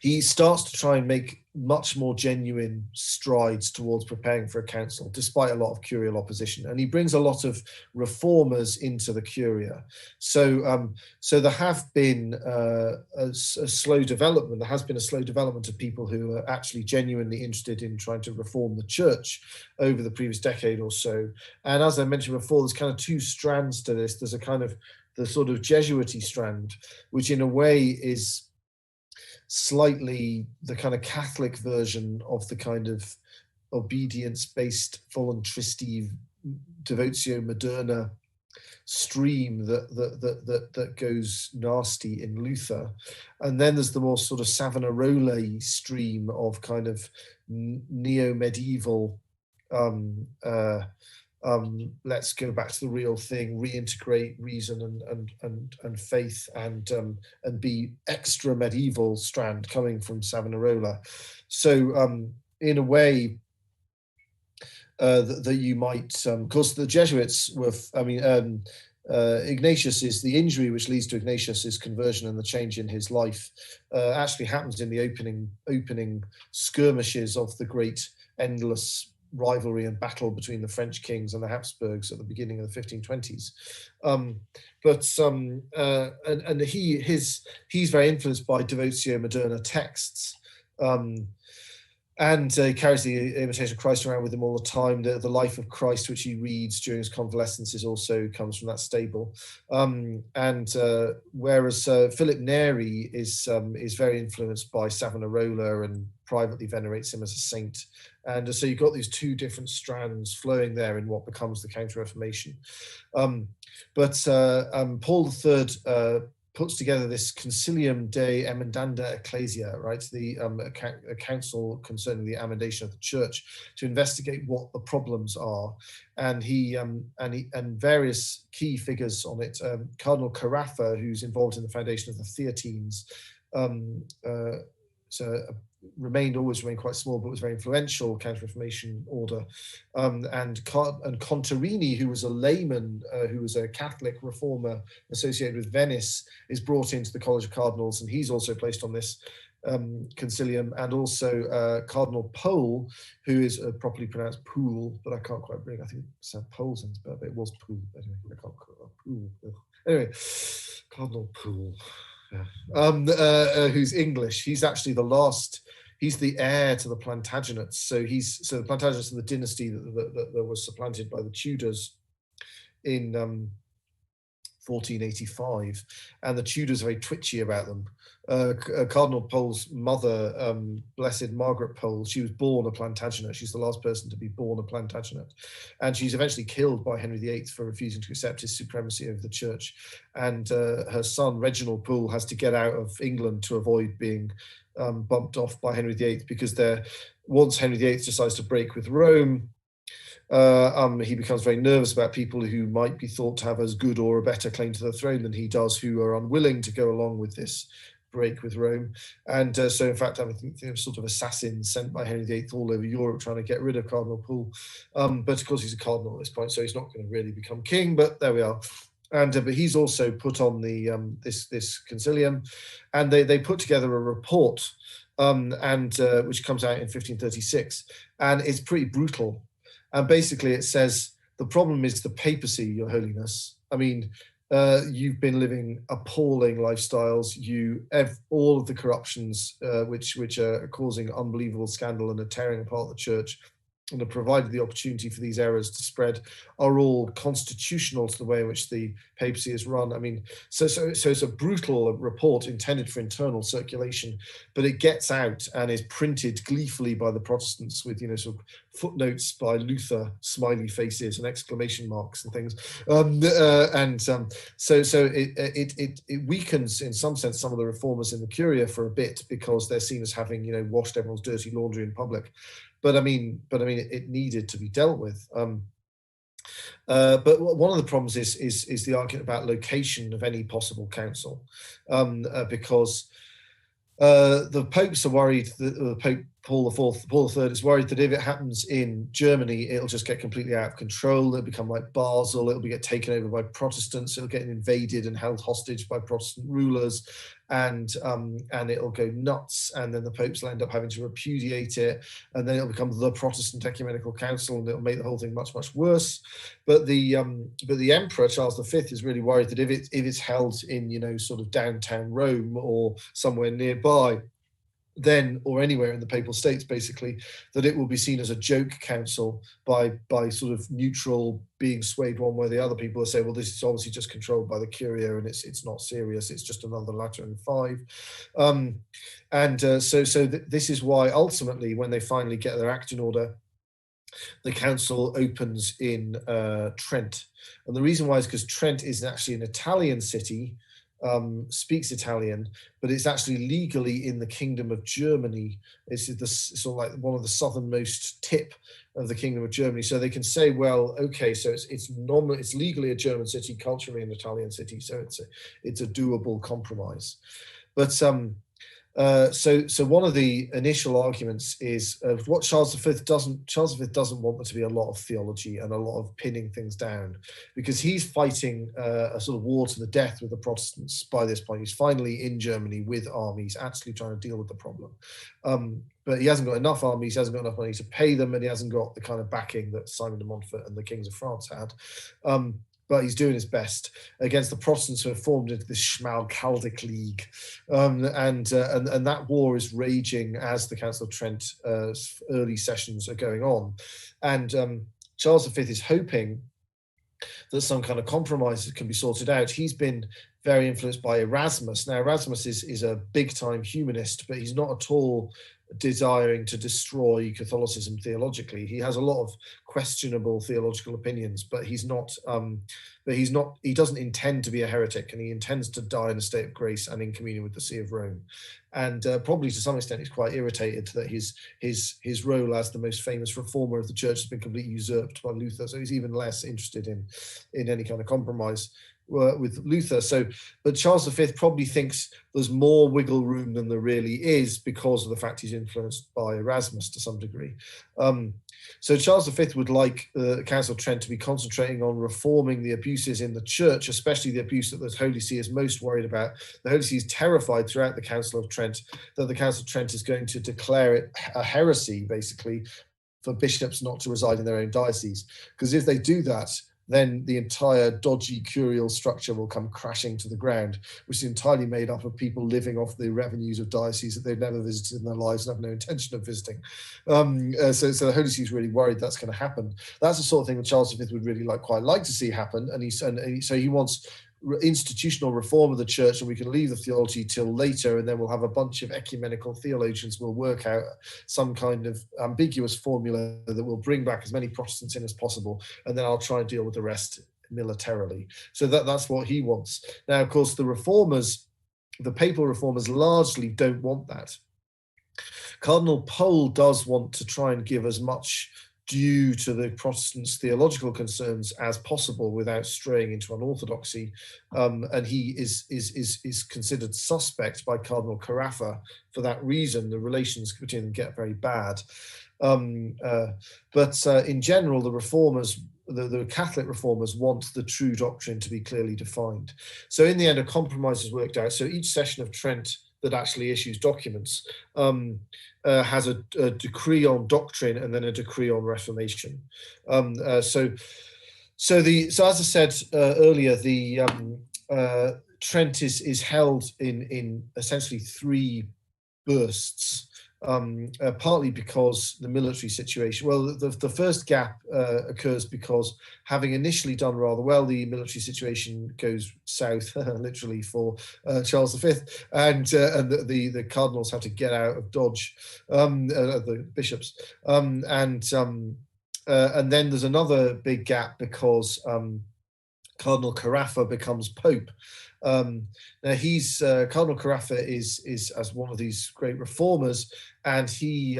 he starts to try and make much more genuine strides towards preparing for a council, despite a lot of curial opposition. And he brings a lot of reformers into the curia. So there have been a slow development. There has been a slow development of people who are actually genuinely interested in trying to reform the church over the previous decade or so. And as I mentioned before, there's kind of two strands to this. There's a kind of the sort of Jesuity strand, which in a way is slightly the kind of Catholic version of the kind of obedience-based voluntaristy devotio moderna stream that goes nasty in Luther. And then there's the more sort of Savonarola stream of kind of neo-medieval let's go back to the real thing, reintegrate reason and faith, and be extra medieval strand coming from Savonarola. So in a way that you might, of course, the Jesuits were, Ignatius is the injury which leads to Ignatius's conversion and the change in his life actually happens in the opening skirmishes of the great endless rivalry and battle between the French kings and the Habsburgs at the beginning of the 1520s. He's very influenced by devotio moderna texts. And he carries the Imitation of Christ around with him all the time. The life of Christ, which he reads during his convalescence, also comes from that stable. Whereas Philip Neri is very influenced by Savonarola and privately venerates him as a saint. And so you've got these two different strands flowing there in what becomes the Counter-Reformation. Paul III puts together this Concilium de Emendanda Ecclesia, right? A council concerning the amendation of the church to investigate what the problems are, and various key figures on it. Cardinal Karafa, who's involved in the foundation of the Theatines, always remained quite small, but was very influential Counter-Reformation order. And Contarini, who was a layman, who was a Catholic reformer associated with Venice, is brought into the College of Cardinals, and he's also placed on this concilium, and also Cardinal Pole, who is properly pronounced Poole, but I can't quite bring. I think Pole sounds better, but it was Poole. Anyway, I can't call it Poole. Anyway, Cardinal Poole, who's English. He's actually the last. He's the heir to the Plantagenets. So the Plantagenets are the dynasty that was supplanted by the Tudors in 1485, and the Tudors are very twitchy about them. Cardinal Pole's mother, Blessed Margaret Pole, she was born a Plantagenet. She's the last person to be born a Plantagenet, and she's eventually killed by Henry VIII for refusing to accept his supremacy over the church. And her son Reginald Pole has to get out of England to avoid being bumped off by Henry VIII, because once Henry VIII decides to break with Rome, he becomes very nervous about people who might be thought to have as good or a better claim to the throne than he does, who are unwilling to go along with this break with Rome. And so, in fact, I think there were sort of assassins sent by Henry VIII all over Europe trying to get rid of Cardinal Pole. But of course, he's a cardinal at this point, so he's not going to really become king. But there we are. And but he's also put on the this concilium, and they put together a report, which comes out in 1536, and it's pretty brutal. And basically, it says the problem is the papacy, Your Holiness. I mean, you've been living appalling lifestyles. You have all of the corruptions which are causing unbelievable scandal and are tearing apart the church, and have provided the opportunity for these errors to spread, are all constitutional to the way in which the papacy is run. I mean, so it's a brutal report intended for internal circulation, but it gets out and is printed gleefully by the Protestants with, sort of footnotes by Luther, smiley faces and exclamation marks and things. So it weakens in some sense some of the reformers in the Curia for a bit, because they're seen as having, washed everyone's dirty laundry in public. But I mean, it needed to be dealt with. But one of the problems is the argument about location of any possible council, because the popes are worried that the Pope Paul III is worried that if it happens in Germany, it'll just get completely out of control. It'll become like Basel. It'll get taken over by Protestants. It'll get invaded and held hostage by Protestant rulers, and it'll go nuts. And then the popes will end up having to repudiate it, and then it'll become the Protestant Ecumenical Council, and it'll make the whole thing much, much worse. But the Emperor Charles V is really worried that if it's held in sort of downtown Rome or somewhere nearby, then, or anywhere in the Papal States, basically, that it will be seen as a joke council by sort of neutral, being swayed one way or the other. People will say, well, this is obviously just controlled by the Curia, and it's not serious. It's just another Lateran V. This is why ultimately, when they finally get their act in order, the council opens in Trent. And the reason why is because Trent is actually an Italian city, speaks Italian, but it's actually legally in the Kingdom of Germany. It's sort of like one of the southernmost tip of the Kingdom of Germany. So they can say, well, okay, so it's legally a German city, culturally an Italian city, so it's a doable compromise. But so one of the initial arguments is what Charles V doesn't want there to be a lot of theology and a lot of pinning things down, because he's fighting a sort of war to the death with the Protestants by this point. He's finally in Germany with armies, actually trying to deal with the problem. But he hasn't got enough armies, he hasn't got enough money to pay them, and he hasn't got the kind of backing that Simon de Montfort and the kings of France had. But he's doing his best against the Protestants who have formed into this Schmalkaldic League. And that war is raging as the Council of Trent early sessions are going on. And Charles V is hoping that some kind of compromise can be sorted out. He's been very influenced by Erasmus. Now, Erasmus is a big-time humanist, but he's not at all desiring to destroy Catholicism theologically. He has a lot of questionable theological opinions, but he doesn't intend to be a heretic, and he intends to die in a state of grace and in communion with the See of Rome. And probably to some extent he's quite irritated that his role as the most famous reformer of the church has been completely usurped by Luther, so he's even less interested in any kind of compromise. with Luther. So, but Charles V probably thinks there's more wiggle room than there really is because of the fact he's influenced by Erasmus to some degree. So Charles V would like the Council of Trent to be concentrating on reforming the abuses in the Church, especially the abuse that the Holy See is most worried about. The Holy See is terrified throughout the Council of Trent that the Council of Trent is going to declare it a heresy, basically, for bishops not to reside in their own diocese. Because if they do that, then the entire dodgy curial structure will come crashing to the ground, which is entirely made up of people living off the revenues of dioceses that they've never visited in their lives and have no intention of visiting. So the Holy See is really worried that's going to happen. That's the sort of thing that Charles V would really quite like to see happen, and so he wants institutional reform of the Church, and we can leave the theology till later, and then we'll have a bunch of ecumenical theologians will work out some kind of ambiguous formula that will bring back as many Protestants in as possible, and then I'll try and deal with the rest militarily. So that's what he wants. Now, of course, the reformers, the papal reformers, largely don't want that. Cardinal Pole does want to try and give as much due to the Protestants' theological concerns as possible without straying into unorthodoxy, and he is considered suspect by Cardinal Karafa for that reason. The relations between them get very bad, but in general, the reformers, the Catholic reformers, want the true doctrine to be clearly defined. So in the end, a compromise is worked out. So each session of Trent that actually issues documents has a decree on doctrine and then a decree on reformation. So as I said earlier, the Trent is held in essentially three bursts. Partly because the military situation. Well, the first gap occurs because, having initially done rather well, the military situation goes south, literally, for Charles V, and the cardinals have to get out of Dodge, the bishops, and then there's another big gap because Cardinal Karafa becomes Pope. Now he's Cardinal Karafa is as one of these great reformers, and he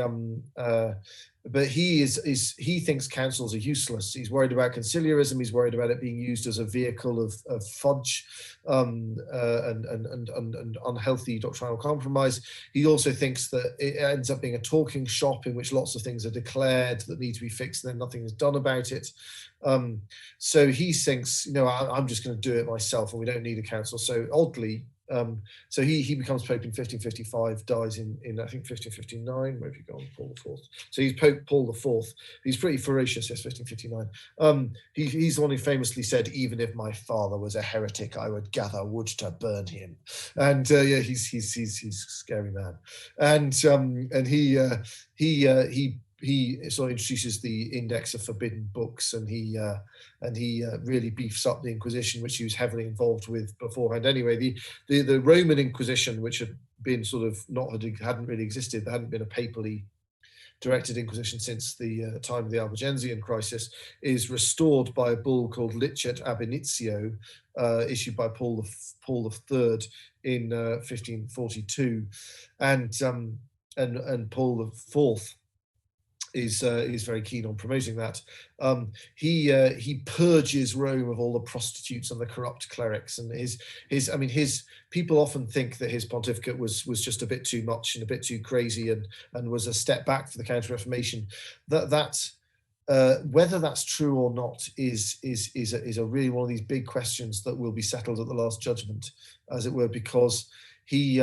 thinks councils are useless. He's worried about conciliarism. He's worried about it being used as a vehicle of fudge and unhealthy doctrinal compromise. He also thinks that it ends up being a talking shop in which lots of things are declared that need to be fixed and then nothing is done about it. So he thinks, I'm just going to do it myself, and we don't need a council. So oddly, so he becomes Pope in 1555, dies in I think 1559. Where have you gone, Paul IV? So he's Pope Paul IV. He's pretty ferocious. Yes, 1559. He's the one who famously said, "Even if my father was a heretic, I would gather wood to burn him." And he's a scary man. And he sort of introduces the Index of Forbidden Books, and he really beefs up the Inquisition, which he was heavily involved with beforehand. Anyway, the Roman Inquisition, which had been sort of hadn't really existed, there hadn't been a papally directed Inquisition since the time of the Albigensian crisis, is restored by a bull called Licet ab initio, issued by Paul III in 1542, and Paul IV is very keen on promoting that. He purges Rome of all the prostitutes and the corrupt clerics, and his people often think that his pontificate was just a bit too much and a bit too crazy and was a step back for the Counter-Reformation. Whether that's true or not is a really one of these big questions that will be settled at the Last Judgment, as it were, because he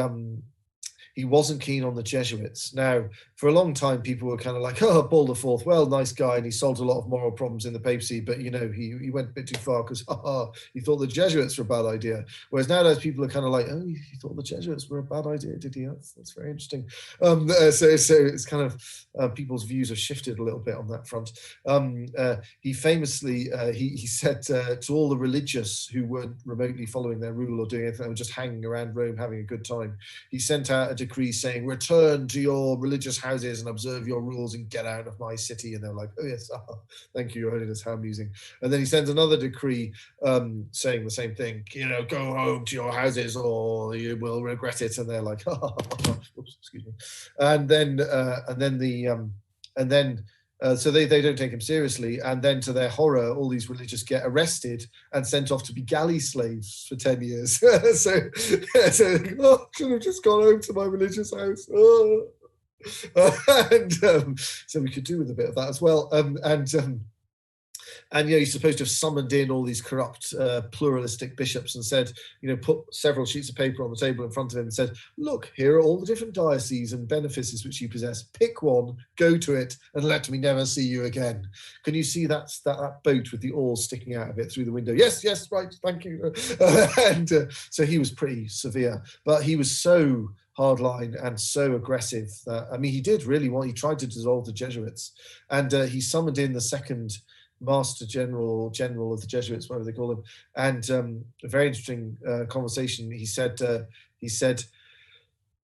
wasn't keen on the Jesuits. Now, for a long time, people were kind of like, "Oh, Paul IV, well, nice guy, and he solved a lot of moral problems in the papacy, but he went a bit too far because he thought the Jesuits were a bad idea." Whereas nowadays, people are kind of like, "Oh, he thought the Jesuits were a bad idea, did he?" That's very interesting. So it's kind of people's views have shifted a little bit on that front. He famously he said to all the religious who weren't remotely following their rule or doing anything, they were just hanging around Rome having a good time, he sent out a decree saying, "Return to your religious houses and observe your rules and get out of my city." And they're like, "Oh yes, thank you, Your Holiness, how amusing." And then he sends another decree saying the same thing, "Go home to your houses or you will regret it." And they're like, "Oops, excuse me." And then So they don't take him seriously, and then to their horror, all these religious get arrested and sent off to be galley slaves for 10 years. so oh, I should have just gone home to my religious house. Oh. And so we could do with a bit of that as well. And you're supposed to have summoned in all these corrupt pluralistic bishops and said, put several sheets of paper on the table in front of him and said, look, here are all the different dioceses and benefices which you possess. Pick one, go to it, and let me never see you again. Can you see that boat with the oars sticking out of it through the window? Yes, right, thank you. So he was pretty severe, but he was so hardline and so aggressive that, he did really he tried to dissolve the Jesuits, and he summoned in the second Master General of the Jesuits, whatever they call them, and a very interesting conversation. He said,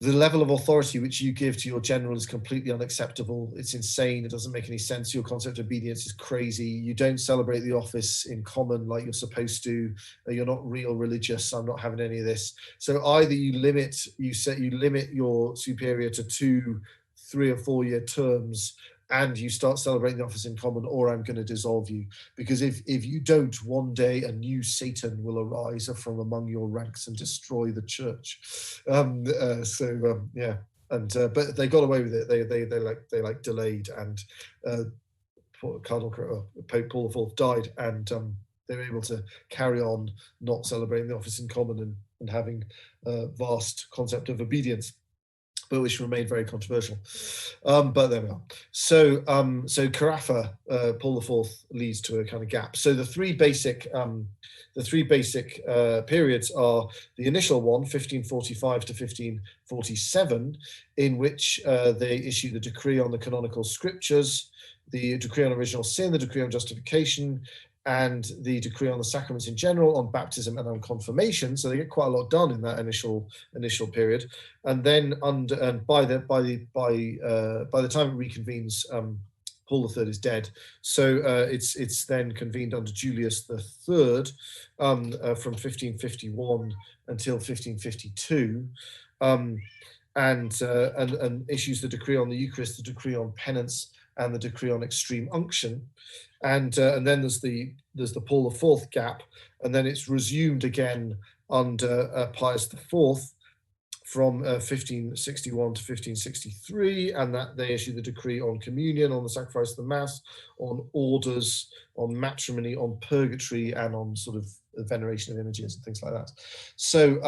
the level of authority which you give to your general is completely unacceptable. It's insane. It doesn't make any sense. Your concept of obedience is crazy. You don't celebrate the office in common like you're supposed to. You're not real religious. I'm not having any of this. So either you limit your superior to 2, 3 or 4 year terms, and you start celebrating the office in common, or I'm going to dissolve you. Because if you don't, one day a new Satan will arise from among your ranks and destroy the church. Yeah. And but they got away with it. They delayed, and Cardinal Pope Paul IV died, and they were able to carry on not celebrating the office in common and having a vast concept of obedience, but which remained very controversial. But there we are. So Karafa, Paul IV leads to a kind of gap. So the three basic periods are the initial one, 1545 to 1547, in which they issue the decree on the canonical scriptures, the decree on original sin, the decree on justification, and the decree on the sacraments in general, on baptism and on confirmation. So they get quite a lot done in that initial period. And then by the time it reconvenes, Paul III is dead. So it's then convened under Julius III from 1551 until 1552. And issues the decree on the Eucharist, the decree on penance, and the decree on extreme unction. And then there's the Paul IV gap, and then it's resumed again under Pius IV from 1561 to 1563, and that they issue the decree on communion, on the sacrifice of the Mass, on orders, on matrimony, on purgatory, and on sort of the veneration of images and things like that. So,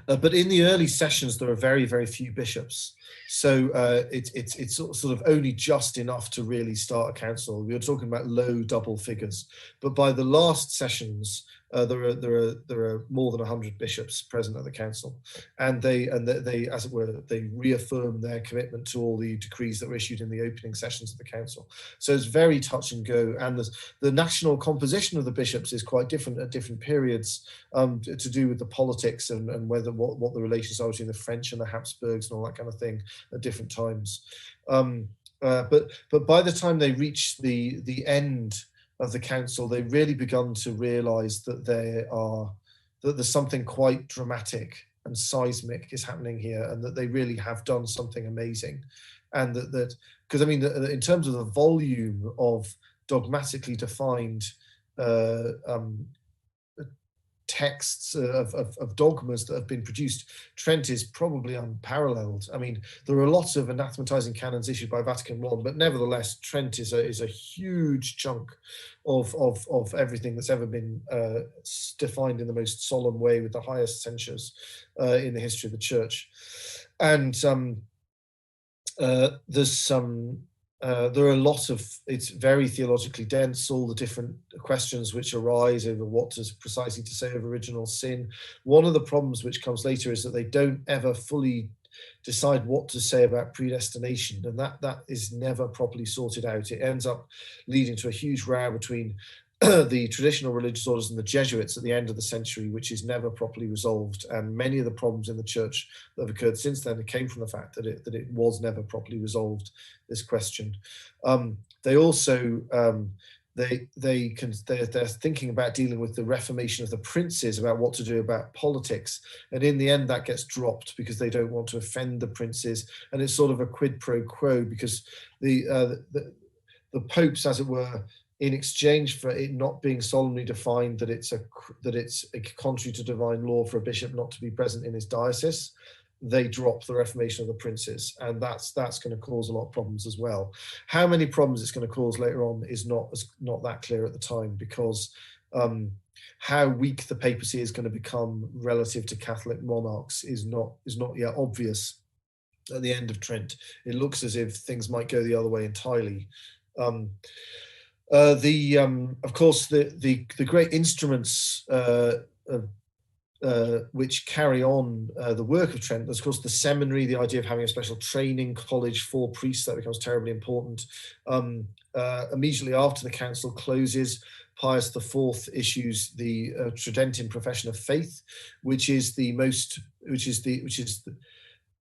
but in the early sessions, there are very, very few bishops. So it's sort of only just enough to really start a council. We were talking about low double figures, but by the last sessions, there are more than 100 bishops present at the council, and they as it were, they reaffirm their commitment to all the decrees that were issued in the opening sessions of the council. So it's very touch and go, and the national composition of the bishops is quite different at different periods, to do with the politics and what the relations are between the French and the Habsburgs and all that kind of thing at different times. But by the time they reach the end of the council, they really begun to realize that there's something quite dramatic and seismic is happening here, and that they really have done something amazing. And that because in terms of the volume of dogmatically defined texts of dogmas that have been produced, Trent is probably unparalleled. There are lots of anathematizing canons issued by Vatican I, but nevertheless, Trent is a huge chunk of everything that's ever been defined in the most solemn way with the highest censures in the history of the Church. And there are a lot of, it's very theologically dense, all the different questions which arise over what is precisely to say of original sin. One of the problems which comes later is that they don't ever fully decide what to say about predestination, and that is never properly sorted out. It ends up leading to a huge row between the traditional religious orders and the Jesuits at the end of the century, which is never properly resolved. And many of the problems in the church that have occurred since then came from the fact that it was never properly resolved, this question. They also they're thinking about dealing with the reformation of the princes, about what to do about politics, and in the end that gets dropped because they don't want to offend the princes, and it's sort of a quid pro quo, because the popes, as it were, in exchange for it not being solemnly defined that it's a contrary to divine law for a bishop not to be present in his diocese, they drop the reformation of the princes, and that's going to cause a lot of problems as well. How many problems it's going to cause later on is not that clear at the time, because how weak the papacy is going to become relative to Catholic monarchs is not yet obvious. At the end of Trent, it looks as if things might go the other way entirely. Of course, the great instruments which carry on the work of Trent, there's of course the seminary, the idea of having a special training college for priests, that becomes terribly important. Immediately after the council closes, Pius IV issues the Tridentine Profession of Faith, which is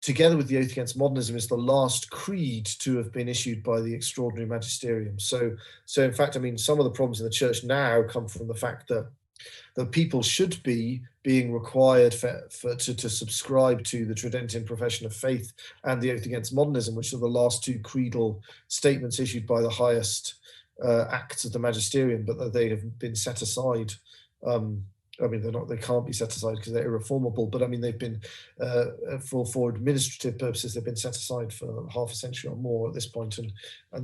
together with the Oath Against Modernism, is the last creed to have been issued by the extraordinary magisterium. So in fact, I mean, some of the problems in the church now come from the fact that people should be being required to subscribe to the Tridentine Profession of Faith and the Oath Against Modernism, which are the last two creedal statements issued by the highest acts of the magisterium, but that they have been set aside. I mean, they can't be set aside because they're irreformable, but I mean, they've been, for administrative purposes, they've been set aside for half a century or more at this point, and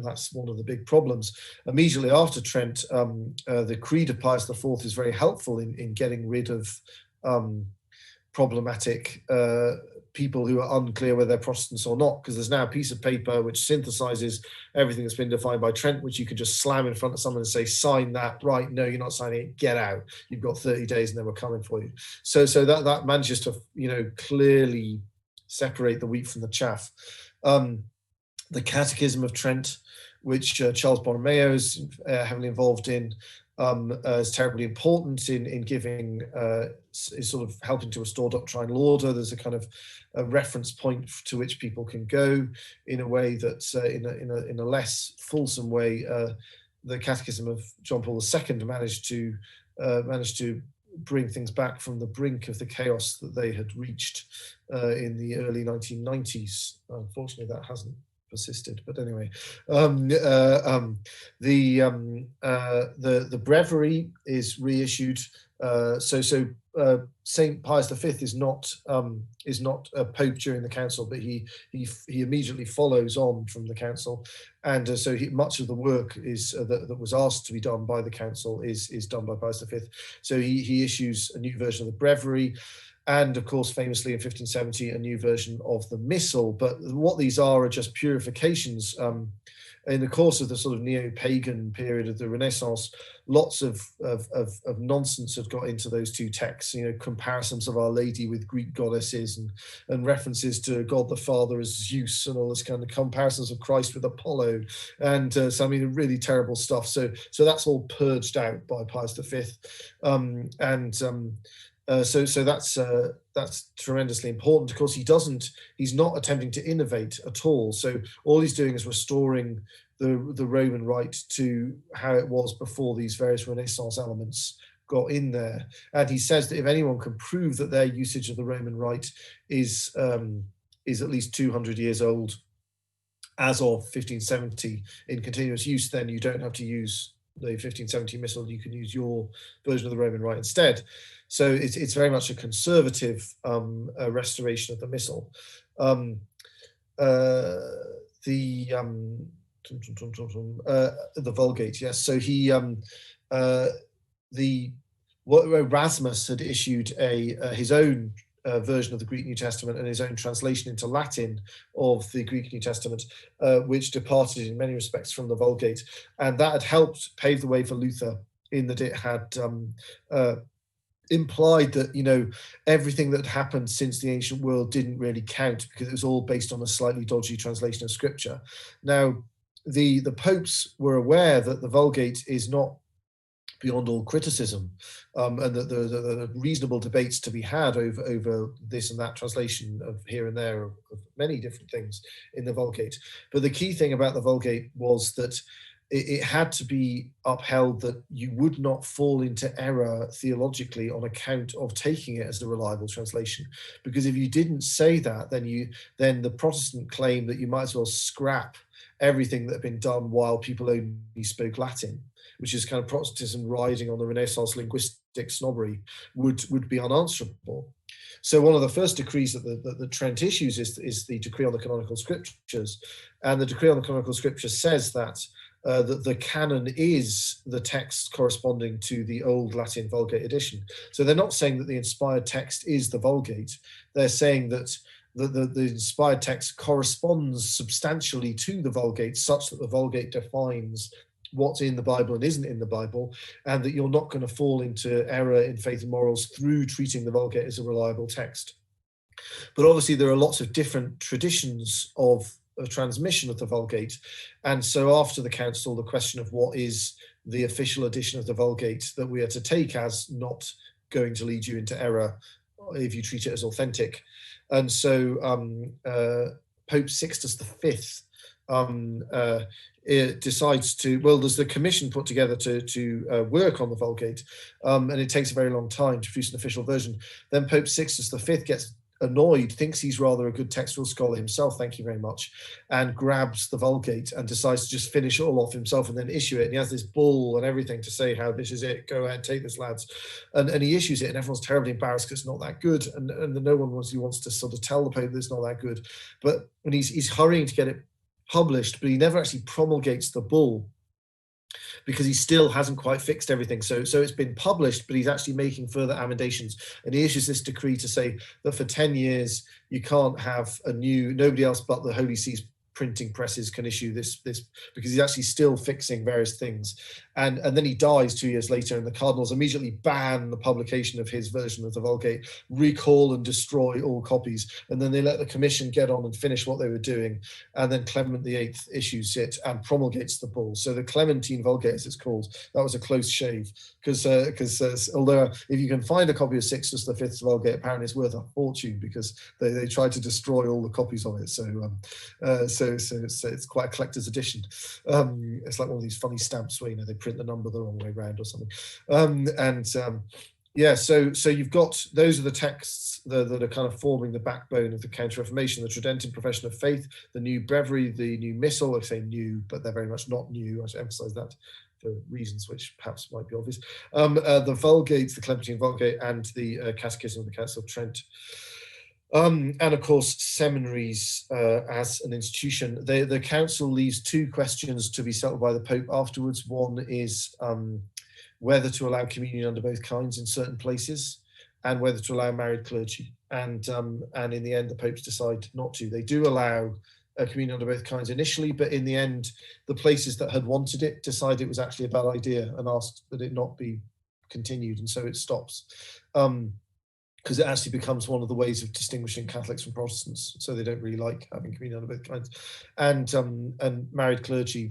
that's one of the big problems. Immediately after Trent, the Creed of Pius IV is very helpful in getting rid of problematic people who are unclear whether they're Protestants or not, because there's now a piece of paper which synthesizes everything that's been defined by Trent, which you can just slam in front of someone and say, sign that. Right, no, you're not signing it, get out. You've got 30 days and then we're coming for you. So that manages to, clearly separate the wheat from the chaff. The Catechism of Trent, which Charles Borromeo is heavily involved in, is terribly important in giving, is sort of helping to restore doctrinal order. There's a kind of a reference point to which people can go in a way that's in a less fulsome way. The Catechism of John Paul II managed to bring things back from the brink of the chaos that they had reached in the early 1990s. Unfortunately, that hasn't persisted, but anyway, the breviary is reissued. Saint Pius V is not a pope during the council, but he immediately follows on from the council, and so much of the work is that was asked to be done by the council is done by Pius V. So he issues a new version of the breviary. And of course, famously in 1570, a new version of the Missal. But what these are just purifications. In the course of the sort of neo-pagan period of the Renaissance, lots of nonsense had got into those two texts. Comparisons of Our Lady with Greek goddesses, and references to God the Father as Zeus, and all this kind of comparisons of Christ with Apollo, and so I mean, really terrible stuff. So that's all purged out by Pius V, So that's tremendously important. Of course, he's not attempting to innovate at all. So all he's doing is restoring the Roman Rite to how it was before these various Renaissance elements got in there. And he says that if anyone can prove that their usage of the Roman Rite is at least 200 years old as of 1570 in continuous use, then you don't have to use the 1570 Missal. You can use your version of the Roman Rite instead. So it's very much a conservative restoration of the Missal. The Vulgate, yes. So Erasmus had issued his own version of the Greek New Testament and his own translation into Latin of the Greek New Testament, which departed in many respects from the Vulgate, and that had helped pave the way for Luther, in that it had implied that everything that happened since the ancient world didn't really count, because it was all based on a slightly dodgy translation of Scripture. Now, the popes were aware that the Vulgate is not beyond all criticism, and that there are reasonable debates to be had over this and that translation of here and there of many different things in the Vulgate. But the key thing about the Vulgate was that it had to be upheld that you would not fall into error theologically on account of taking it as the reliable translation. Because if you didn't say that, then the Protestant claim that you might as well scrap everything that had been done while people only spoke Latin, which is kind of Protestantism riding on the Renaissance linguistic snobbery, would be unanswerable. So one of the first decrees that Trent issues is the Decree on the Canonical Scriptures, and the Decree on the Canonical Scriptures says that the canon is the text corresponding to the old Latin Vulgate edition. So they're not saying that the inspired text is the Vulgate. They're saying that the inspired text corresponds substantially to the Vulgate, such that the Vulgate defines what's in the Bible and isn't in the Bible, and that you're not going to fall into error in faith and morals through treating the Vulgate as a reliable text. But obviously there are lots of different traditions of transmission of the Vulgate, and so after the council, the question of what is the official edition of the Vulgate that we are to take as not going to lead you into error if you treat it as authentic. And so Pope Sixtus V it decides to, well, there's the commission put together to work on the Vulgate, and it takes a very long time to produce an official version. Then Pope Sixtus V gets annoyed, thinks he's rather a good textual scholar himself, thank you very much, and grabs the Vulgate and decides to just finish it all off himself and then issue it. And he has this bull and everything to say how this is it, go ahead, take this, lads. And he issues it, and everyone's terribly embarrassed because it's not that good. And no one wants to sort of tell the Pope that it's not that good. But when he's hurrying to get it published, but he never actually promulgates the bull because he still hasn't quite fixed everything. So it's been published, but he's actually making further amendations. And he issues this decree to say that for 10 years, you can't have nobody else but the Holy See's printing presses can issue this because he's actually still fixing various things. And then he dies 2 years later, and the cardinals immediately ban the publication of his version of the Vulgate, recall and destroy all copies, and then they let the commission get on and finish what they were doing. And then Clement VIII issues it and promulgates the bull. So the Clementine Vulgate, as it's called, that was a close shave, because although if you can find a copy of Sixtus V's Vulgate, apparently it's worth a fortune because they tried to destroy all the copies of it. So it's quite a collector's edition. It's like one of these funny stamps where they print the number the wrong way around or something. So you've got, those are the texts that are kind of forming the backbone of the Counter-Reformation: the Tridentine Profession of Faith, the New Breviary, the New Missal. I say new, but they're very much not new. I should emphasize that for reasons which perhaps might be obvious. The Vulgate, the Clementine Vulgate, and the Catechism of the Council of Trent. And of course, seminaries as an institution. The council leaves two questions to be settled by the Pope afterwards. One is whether to allow communion under both kinds in certain places, and whether to allow married clergy. And in the end, the popes decide not to. They do allow communion under both kinds initially, but in the end, the places that had wanted it decided it was actually a bad idea and asked that it not be continued, and so it stops. Because it actually becomes one of the ways of distinguishing Catholics from Protestants, so they don't really like having communion under both kinds. And married clergy,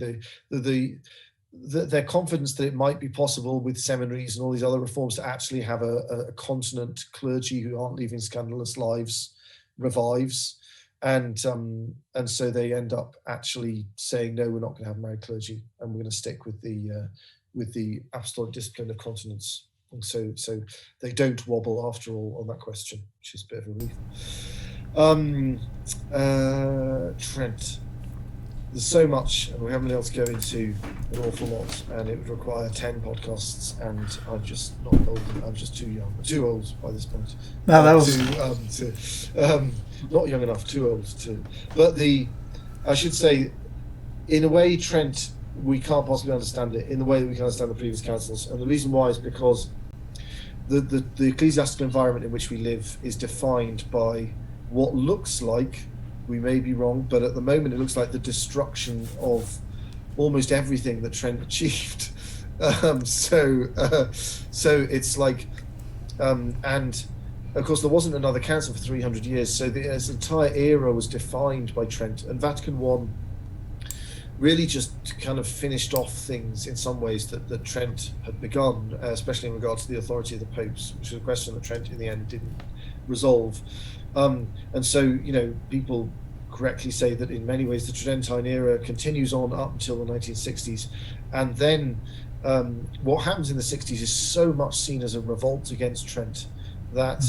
their confidence that it might be possible with seminaries and all these other reforms to actually have a continent clergy who aren't leaving scandalous lives revives, and so they end up actually saying, no, we're not going to have married clergy, and we're going to stick with the apostolic discipline of continence. And so they don't wobble after all on that question, which is a bit of a relief. Trent. There's so much, and we haven't been able to go into an awful lot, and it would require 10 podcasts, and I'm just not old. I'm just too young, too old by this point. No, that was not young enough, too old to. But I should say, in a way, Trent, we can't possibly understand it in the way that we can understand the previous councils, and the reason why is because the ecclesiastical environment in which we live is defined by what looks like, we may be wrong, but at the moment it looks like the destruction of almost everything that Trent achieved. So it's like, and of course there wasn't another council for 300 years, so this entire era was defined by Trent, and Vatican I really just kind of finished off things in some ways that Trent had begun, especially in regard to the authority of the popes, which was a question that Trent in the end didn't resolve. And so, people correctly say that in many ways the Tridentine era continues on up until the 1960s, and then what happens in the 60s is so much seen as a revolt against Trent that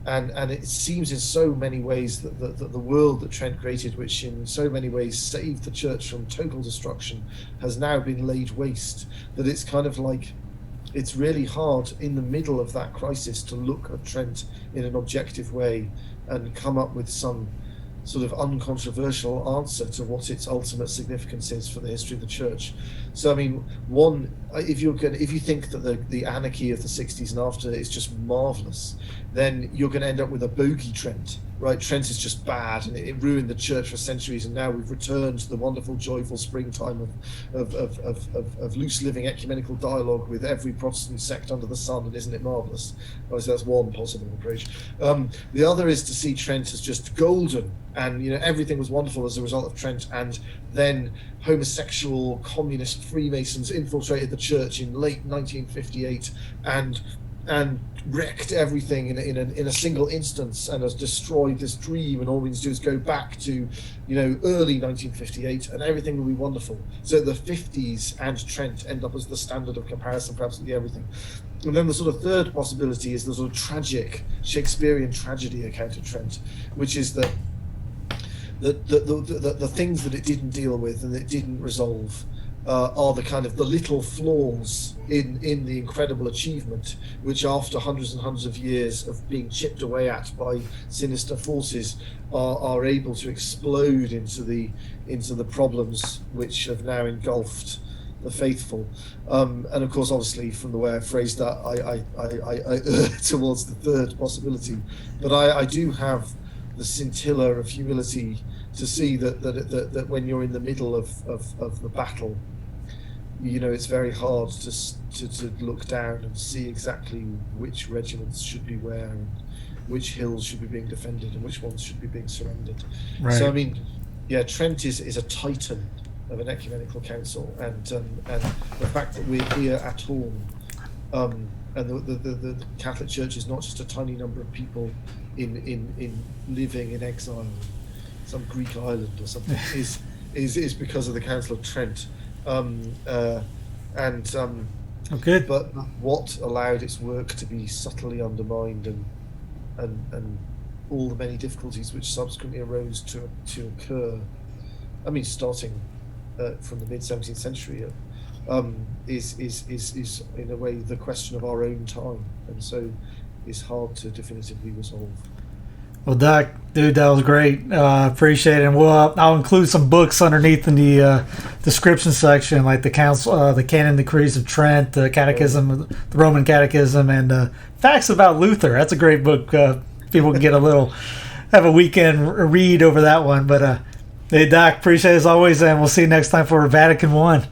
and it seems in so many ways that the world that Trent created, which in so many ways saved the church from total destruction, has now been laid waste. That it's kind of like, it's really hard in the middle of that crisis to look at Trent in an objective way and come up with some sort of uncontroversial answer to what its ultimate significance is for the history of the church. So I mean, if you think that the anarchy of the 60s and after is just marvelous, then you're going to end up with a bogey Trent, right? Trent is just bad, and it ruined the church for centuries, and now we've returned to the wonderful, joyful springtime of loose living ecumenical dialogue with every Protestant sect under the sun, and isn't it marvelous? So that's one possible approach. The other is to see Trent as just golden, and everything was wonderful as a result of Trent, and then homosexual communist Freemasons infiltrated the church in late 1958 and wrecked everything in a single instance, and has destroyed this dream, and all we need to do is go back to early 1958 and everything will be wonderful. So the 50s and Trent end up as the standard of comparison for absolutely everything. And then the sort of third possibility is the sort of tragic Shakespearean tragedy account of Trent, which is that the things that it didn't deal with and it didn't resolve are the kind of the little flaws in the incredible achievement, which after hundreds and hundreds of years of being chipped away at by sinister forces are able to explode into the problems which have now engulfed the faithful. And of course, obviously, from the way I phrased that, I err towards the third possibility, but I do have the scintilla of humility to see that when you're in the middle of the battle, it's very hard to look down and see exactly which regiments should be where, and which hills should be being defended and which ones should be being surrendered. Right. So I mean, Trent is a titan of an ecumenical council, and the fact that we're here at all, and the Catholic Church is not just a tiny number of people in living in exile, some Greek island or something, is because of the Council of Trent. Okay. But what allowed its work to be subtly undermined, and all the many difficulties which subsequently arose to occur, I mean, starting from the mid 17th century, is in a way the question of our own time, and so is hard to definitively resolve. Well, Doc, dude, that was great. Appreciate it. And I'll include some books underneath in the description section, like the Council, the Canon Decrees of Trent, the Catechism, the Roman Catechism, and Facts About Luther. That's a great book. People can get have a weekend read over that one. But hey, Doc, appreciate it as always, and we'll see you next time for Vatican I.